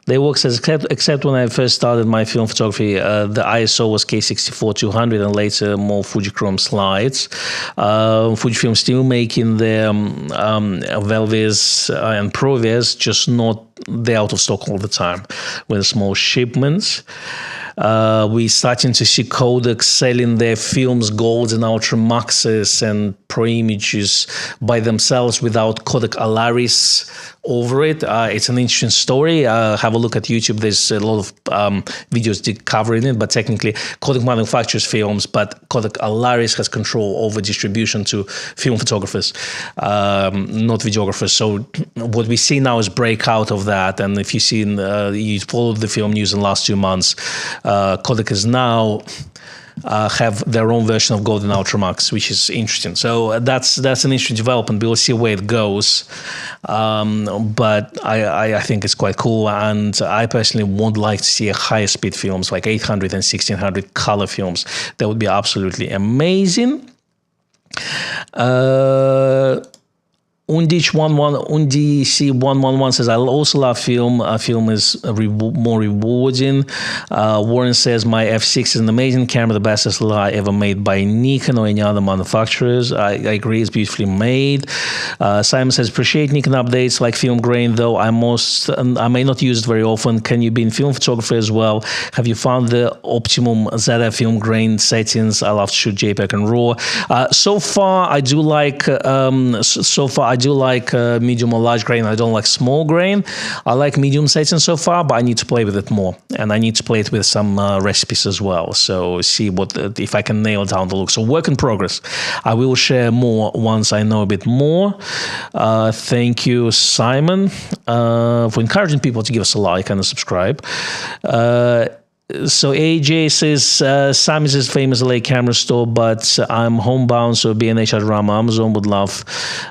They work says, except when I first started my film photography, the ISO was K64-200 and later more Fujichrome slides. Fujifilm still making their Velves and Proves, just not they're out of stock all the time with small shipments. We're starting to see Kodak selling their films, Golds and Ultra Maxes and Pro Images by themselves without Kodak Alaris over it. It's an interesting story. Have a look at YouTube. There's a lot of videos covering it, but technically Kodak manufactures films, but Kodak Alaris has control over distribution to film photographers, not videographers. So what we see now is breakout of that. And if you've seen, you followed the film news in the last 2 months, Kodak is now have their own version of Golden Ultra Max, which is interesting. So that's an interesting development. We'll see where it goes. But I think it's quite cool. And I personally would like to see higher speed films like 800 and 1600 color films. That would be absolutely amazing. UNDC111 says, I also love film. Film is more rewarding. Warren says, my F6 is an amazing camera, the best SLR ever made by Nikon or any other manufacturers. I agree, it's beautifully made. Simon says, appreciate Nikon updates like film grain, though I may not use it very often. Can you be in film photography as well? Have you found the optimum ZF film grain settings? I love to shoot JPEG and RAW. So far, I do like medium or large grain. I don't like small grain. I like medium settings so far, but I need to play with it more, and I need to play it with some recipes as well. So see if I can nail down the look. So work in progress. I will share more once I know a bit more. Thank you, Simon, for encouraging people to give us a like and a subscribe. So AJ says, Sam is his famous LA camera store, but I'm homebound, so B&H at Rama Amazon would love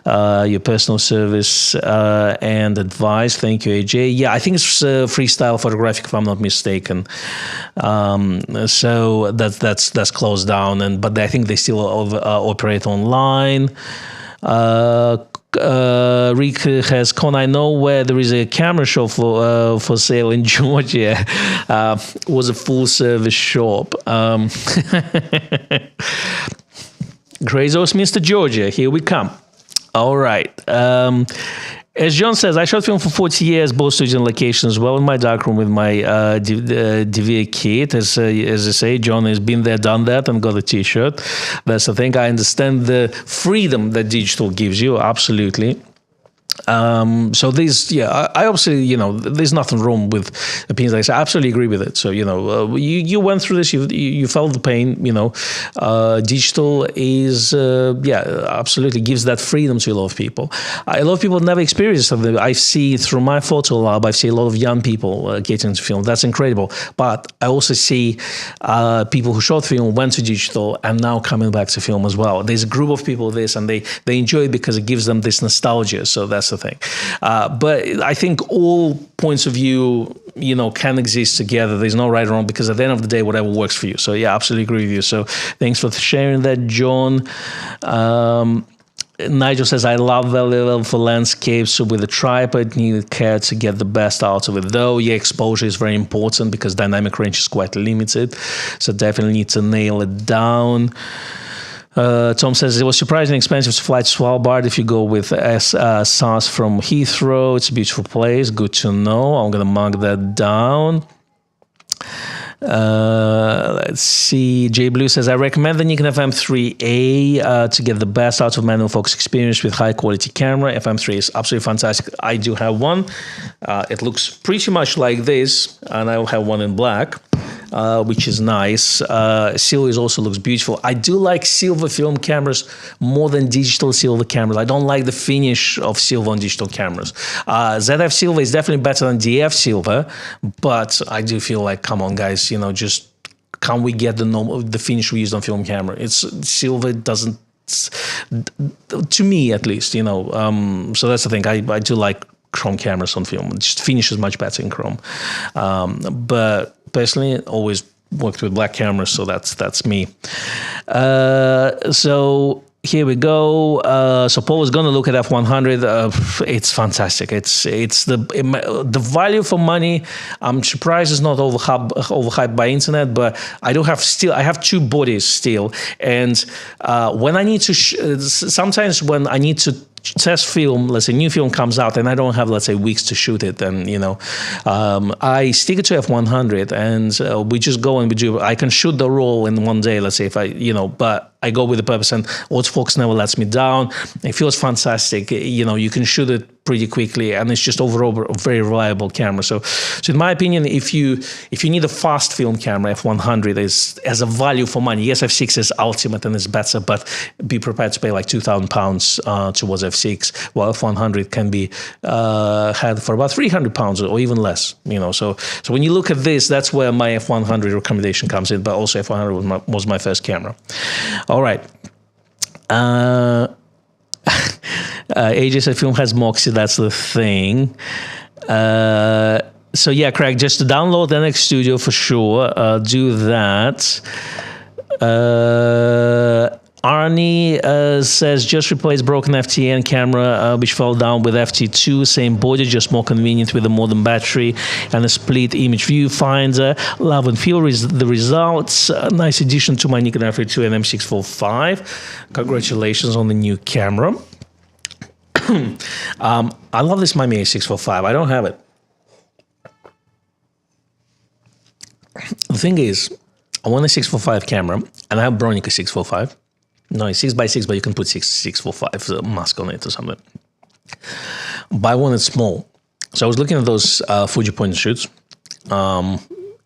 your personal service and advice. Thank you, AJ. Yeah, I think it's Freestyle Photographic, if I'm not mistaken. So that's closed down, but I think they still operate online. Rick has, I know where there is a camera shop for sale in Georgia. Was a full service shop. Grazos, Mr. Georgia, here we come. All right. As John says, I shot film for 40 years, both studios and locations, well in my darkroom with my DV kit. As I say, John has been there, done that, and got a T-shirt. That's the thing. I understand the freedom that digital gives you, absolutely. So these, I obviously, there's nothing wrong with opinions. Like I say, I absolutely agree with it. So, you went through this, you felt the pain, digital is, absolutely gives that freedom to a lot of people. A lot of people never experience something. I see through my photo lab, I see a lot of young people getting into film. That's incredible. But I also see people who shot film, went to digital, and now coming back to film as well. There's a group of people and they enjoy it because it gives them this nostalgia. So that's the thing. But I think all points of view, can exist together. There's no right or wrong, because at the end of the day, whatever works for you. So yeah, absolutely agree with you. So thanks for sharing that, John. Nigel says, I love Velvet for landscapes. So with a tripod, need care to get the best out of it. Though, exposure is very important because dynamic range is quite limited. So definitely need to nail it down. Tom says, it was surprisingly expensive to fly to Svalbard if you go with SAS from Heathrow. It's a beautiful place. Good to know. I'm going to mark that down. Let's see. Jay Blue says, I recommend the Nikon FM3A to get the best out of manual focus experience with high quality camera. FM3 is absolutely fantastic. I do have one. It looks pretty much like this, and I have one in black. which is nice. Silver also looks beautiful. I do like silver film cameras more than digital silver cameras. I don't like the finish of silver on digital cameras. ZF silver is definitely better than DF silver, but I do feel like, come on, guys, just can we get the finish we used on film camera? It's silver doesn't, to me at least, so that's the thing. I do like chrome cameras on film. It just finishes much better in chrome. But personally, always worked with black cameras, so that's me. So here we go. So Paul is going to look at F100. It's fantastic. It's the value for money. I'm surprised it's not overhyped by internet, but I have two bodies still, and when I need to sometimes when I need to test film, let's say new film comes out and I don't have, let's say, weeks to shoot it, and I stick it to F100 and we just go and we do. I can shoot the roll in one day, let's say, if but I go with the purpose, and autofocus never lets me down. It feels fantastic. You can shoot it pretty quickly, and it's just overall a very reliable camera. So in my opinion, if you need a fast film camera, F100 is as a value for money. Yes, F6 is ultimate and is better, but be prepared to pay like £2,000 towards F6, while F100 can be had for about £300 or even less. So when you look at this, that's where my F100 recommendation comes in. But also F100 was my first camera. All right. AJ said film has Moxie, that's the thing. So yeah, Craig, just to download the NX Studio for sure. Do that. Arnie says, just replace broken FTN camera which fell down with FT2, same body, just more convenient with a modern battery and a split image viewfinder. Love and feel the results. Nice addition to my Nikon F32 and M645. Congratulations on the new camera. I love this Miami A645. I don't have it. The thing is, I want a 645 camera, and I have Bronica 645. No, it's 6x6, but you can put 645 mask on it or something. But I want it small. So I was looking at those Fuji point and shoots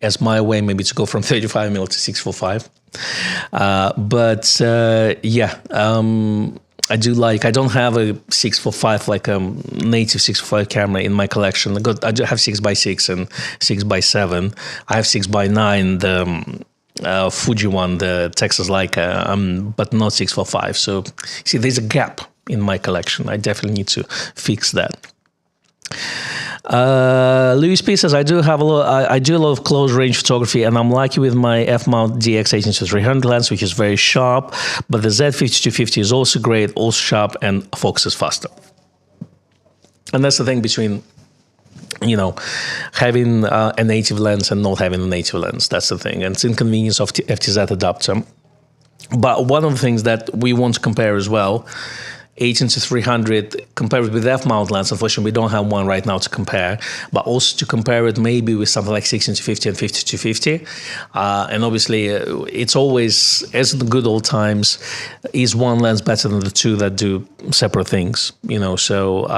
as my way maybe to go from 35mm to 645. I don't have a 645 like a native 645 camera in my collection. I do have 6x6 and 6x7. I have 6x9, the Fuji one, the Texas Leica, but not 645. So see, there's a gap in my collection. I definitely need to fix that. Louis P says, I do a lot of close range photography, and I'm lucky with my F-mount DX18-300 lens, which is very sharp, but the Z5250 is also great, also sharp, and focuses faster. And that's the thing between, having a native lens and not having a native lens. That's the thing, and it's inconvenience of the FTZ adapter. But one of the things that we want to compare as well, 18-300 compared with F-mount lens. Unfortunately, we don't have one right now to compare, but also to compare it maybe with something like 16-50 and 50-50. And obviously, it's always, as in the good old times, is one lens better than the two that do separate things? So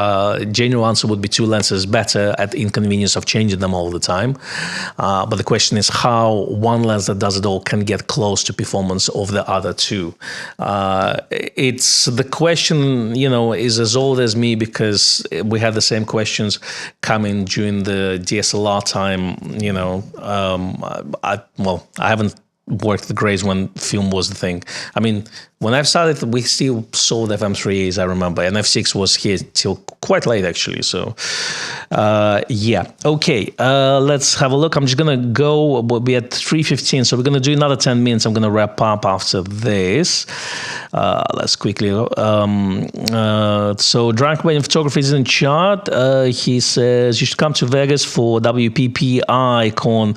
genuine answer would be two lenses better at the inconvenience of changing them all the time. But the question is how one lens that does it all can get close to performance of the other two. It's the question, is as old as me, because we had the same questions coming during the DSLR time. I haven't worked the grades when film was the thing. I mean, when I started, we still sold FM3As, I remember, and F6 was here till quite late, actually. So, yeah. Okay, let's have a look. I'm just going to go, we'll be at 3:15, so we're going to do another 10 minutes. I'm going to wrap up after this. Let's quickly go. So, Drunk Wedding Photography is in chat. He says, you should come to Vegas for WPPI Con.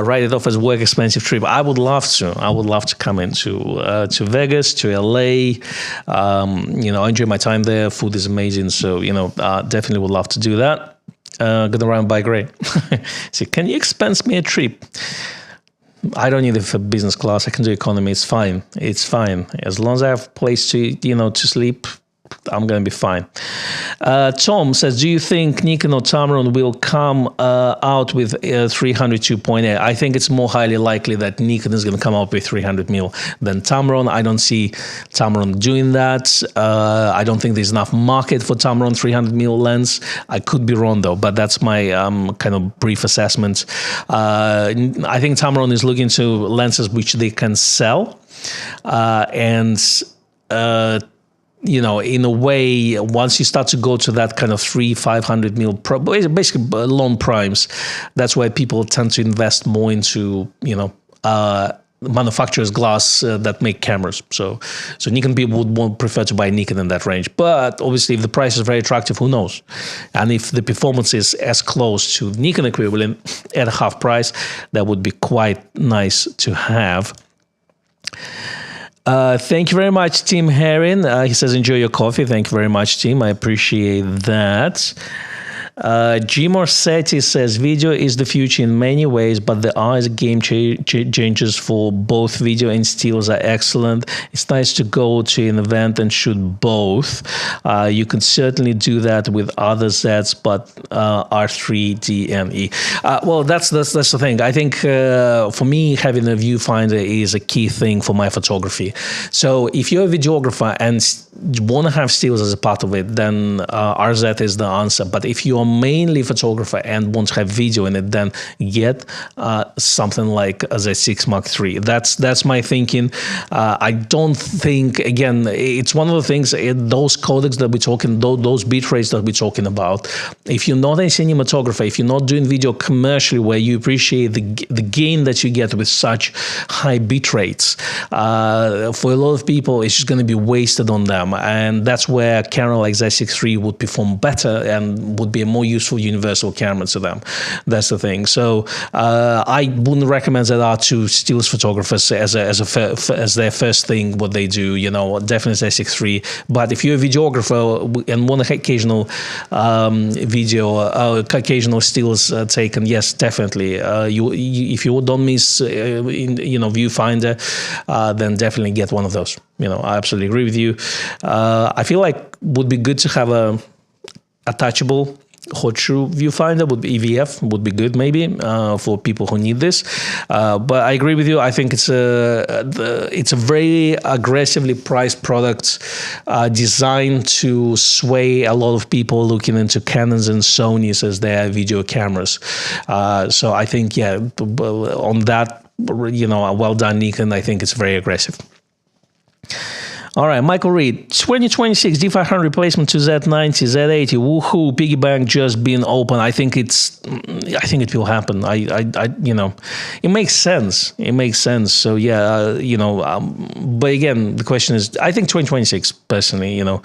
Write it off as a work expensive trip. I would love to. I would love to come into to Vegas, to LA. I enjoy my time there. Food is amazing. So, definitely would love to do that. Gonna run by Gray. So, can you expense me a trip? I don't need it for business class. I can do economy. It's fine. It's fine. As long as I have a place to, to sleep, I'm going to be fine. Tom says, do you think Nikon or Tamron will come out with 300 2.8? I think it's more highly likely that Nikon is going to come out with 300mm than Tamron. I don't see Tamron doing that. I don't think there's enough market for Tamron 300mm lens. I could be wrong though, but that's my kind of brief assessment. I think Tamron is looking to lenses which they can sell, you know, in a way, once you start to go to that kind of 300-500mm, basically long primes, that's where people tend to invest more into, you know, manufacturers' glass that make cameras. So Nikon people would prefer to buy Nikon in that range. But obviously, if the price is very attractive, who knows? And if the performance is as close to Nikon equivalent at a half price, that would be quite nice to have. Thank you very much, Tim Herring. He says, enjoy your coffee. Thank you very much, Tim. I appreciate that. G. Morsetti says, video is the future in many ways, but there are game changers for both video and stills are excellent. It's nice to go to an event and shoot both. You can certainly do that with other Zs, but R3, D, and E. Well, that's the thing. I think for me, having a viewfinder is a key thing for my photography. So if you're a videographer and want to have stills as a part of it, then RZ is the answer. But if you're mainly photographer and want to have video in it, then get something like a Z6 Mark III. That's my thinking. I don't think, again, it's one of the things, those codecs that we're talking, those bit rates that we're talking about, if you're not a cinematographer, if you're not doing video commercially where you appreciate the gain that you get with such high bit rates, for a lot of people, it's just going to be wasted on them. And that's where a camera like Z6 III would perform better and would be a more useful universal camera to them. That's the thing. So I wouldn't recommend ZR to stills photographers as their first thing what they do. You know, definitely Z6 III. But if you're a videographer and want occasional video, occasional stills taken, yes, definitely. If you don't miss, viewfinder, then definitely get one of those. You know, I absolutely agree with you. I feel like would be good to have a attachable hot shoe viewfinder. Would be EVF would be good maybe for people who need this. But I agree with you. I think it's a very aggressively priced product designed to sway a lot of people looking into Canons and Sonys as their video cameras. So I think, yeah, on that, you know, well done, Nikon. I think it's very aggressive. All right, Michael Reed, 2026 D500 replacement to Z90, Z80, woohoo! Piggy bank just been open. I think it will happen. You know, it makes sense. It makes sense. So yeah, but again, the question is, I think 2026 personally, you know,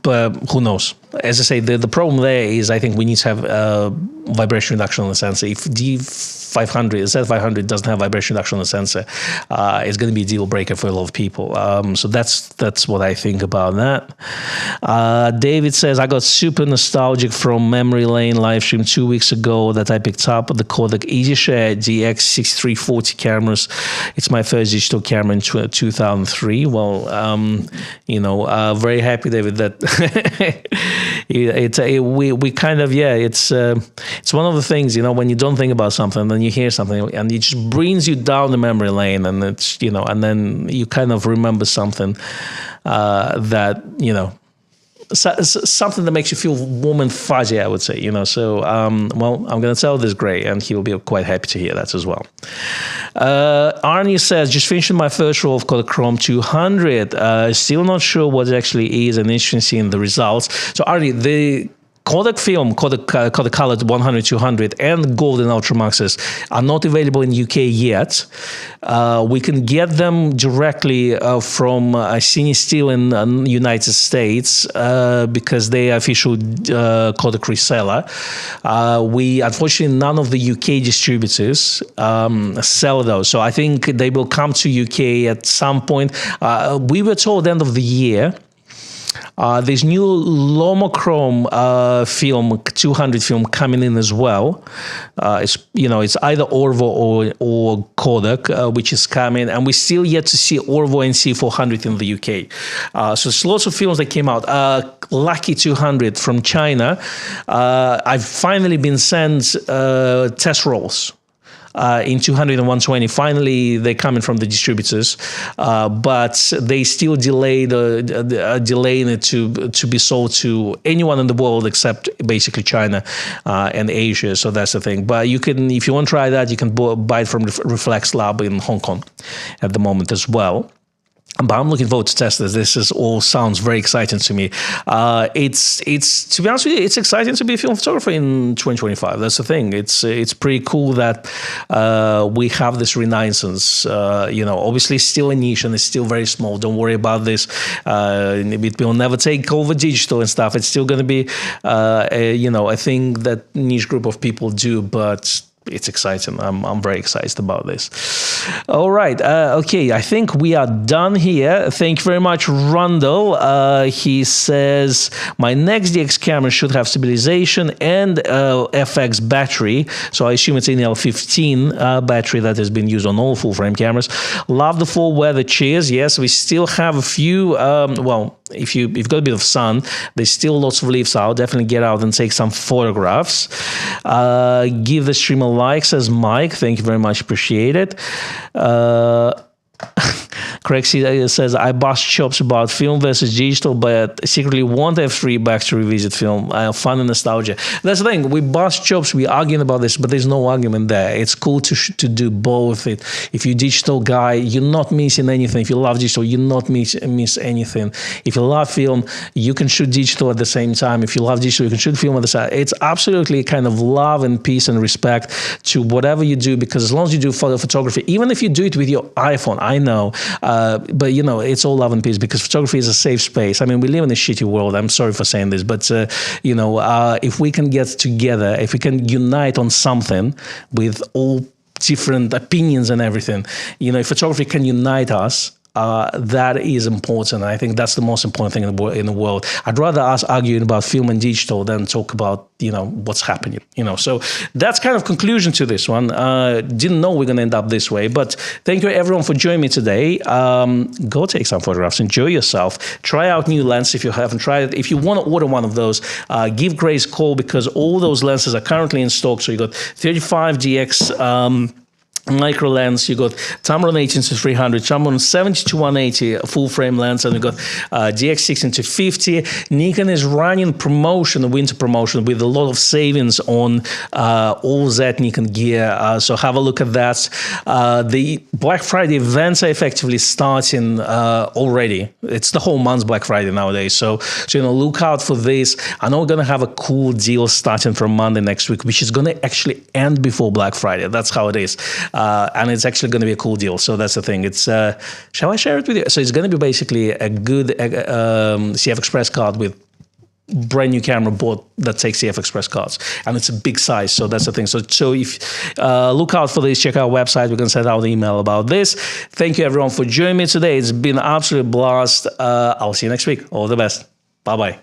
but who knows? As I say, the problem there is I think we need to have vibration reduction on the sensor. If Z500 doesn't have vibration reduction on the sensor, it's going to be a deal breaker for a lot of people. So that's what I think about that. David says, I got super nostalgic from Memory Lane live stream 2 weeks ago that I picked up the Kodak EasyShare DX6340 cameras. It's my first digital camera in 2003. Well, very happy, David, that we kind of, yeah, it's one of the things, you know, when you don't think about something, then you hear something and it just brings you down the memory lane, and it's, you know, and then you kind of remember something that, you know, something that makes you feel warm and fuzzy, I would say, you know. So, well, I'm going to tell this Gray, and he'll be quite happy to hear that as well. Arnie says, just finishing my first roll of Kodak Chrome 200. Still not sure what it actually is, and interesting seeing the results. So, Arnie, the Kodak film, Kodak Colored 100, 200, and Golden Ultra Maxes are not available in UK yet. We can get them directly from CineSteel in United States because they are official Kodak reseller. We unfortunately, none of the UK distributors sell those, so I think they will come to UK at some point. We were told end of the year. There's new Lomochrome film, 200 film coming in as well. It's either Orvo or Kodak, which is coming, and we're still yet to see Orvo and C400 in the UK. So there's lots of films that came out. Lucky 200 from China. I've finally been sent test rolls. In 200 and 120, finally they're coming from the distributors, but they still delaying it to be sold to anyone in the world except basically China and Asia. So that's the thing. But you can, if you want to try that, you can buy it from Reflex Lab in Hong Kong at the moment as well. But I'm looking forward to test this. This all sounds very exciting to me. It's to be honest with you, it's exciting to be a film photographer in 2025. That's the thing. It's pretty cool that we have this renaissance. Obviously still a niche and it's still very small. Don't worry about this. It will never take over digital and stuff. It's still going to be, a thing that niche group of people do, but it's exciting. I'm very excited about this. All right. Okay. I think we are done here. Thank you very much, Rundle. He says, my next DX camera should have stabilization and FX battery. So I assume it's an L15 battery that has been used on all full frame cameras. Love the full weather. Cheers. Yes, we still have a few, if you've got a bit of sun, there's still lots of leaves out. Definitely get out and take some photographs. Give the stream a like, says Mike. Thank you very much. Appreciate it. Craig says, I bust chops about film versus digital, but secretly want F3 back to revisit film. Fun and nostalgia. That's the thing. We bust chops. We're arguing about this, but there's no argument there. It's cool to do both. If you're a digital guy, you're not missing anything. If you love digital, you're not miss anything. If you love film, you can shoot digital at the same time. If you love digital, you can shoot film at the same time. It's absolutely kind of love and peace and respect to whatever you do, because as long as you do photography, even if you do it with your iPhone, I know, but it's all love and peace, because photography is a safe space. I mean, we live in a shitty world. I'm sorry for saying this, but if we can get together, if we can unite on something with all different opinions and everything, if photography can unite us, that is important. I think that's the most important thing in the world. I'd rather us arguing about film and digital than talk about, what's happening, So that's kind of conclusion to this one. Didn't know we're going to end up this way, but thank you everyone for joining me today. Go take some photographs, enjoy yourself, try out new lenses if you haven't tried it. If you want to order one of those, give Grace a call, because all those lenses are currently in stock. So you got 35 DX, micro lens, you got Tamron 18-300, Tamron 70-180 full frame lens, and we got DX 16-50. Nikon is running a winter promotion with a lot of savings on all that Nikon gear. So have a look at that. The Black Friday events are effectively starting already. It's the whole month's Black Friday nowadays. So look out for this. I know we're gonna have a cool deal starting from Monday next week, which is gonna actually end before Black Friday. That's how it is. And it's actually going to be a cool deal. So that's the thing. It's shall I share it with you? So it's going to be basically a good CF Express card with brand new camera board that takes CF Express cards, and it's a big size. So that's the thing. So if look out for this, check our website. We're going to send out an email about this. Thank you everyone for joining me today. It's been an absolute blast. I'll see you next week. All the best. Bye bye.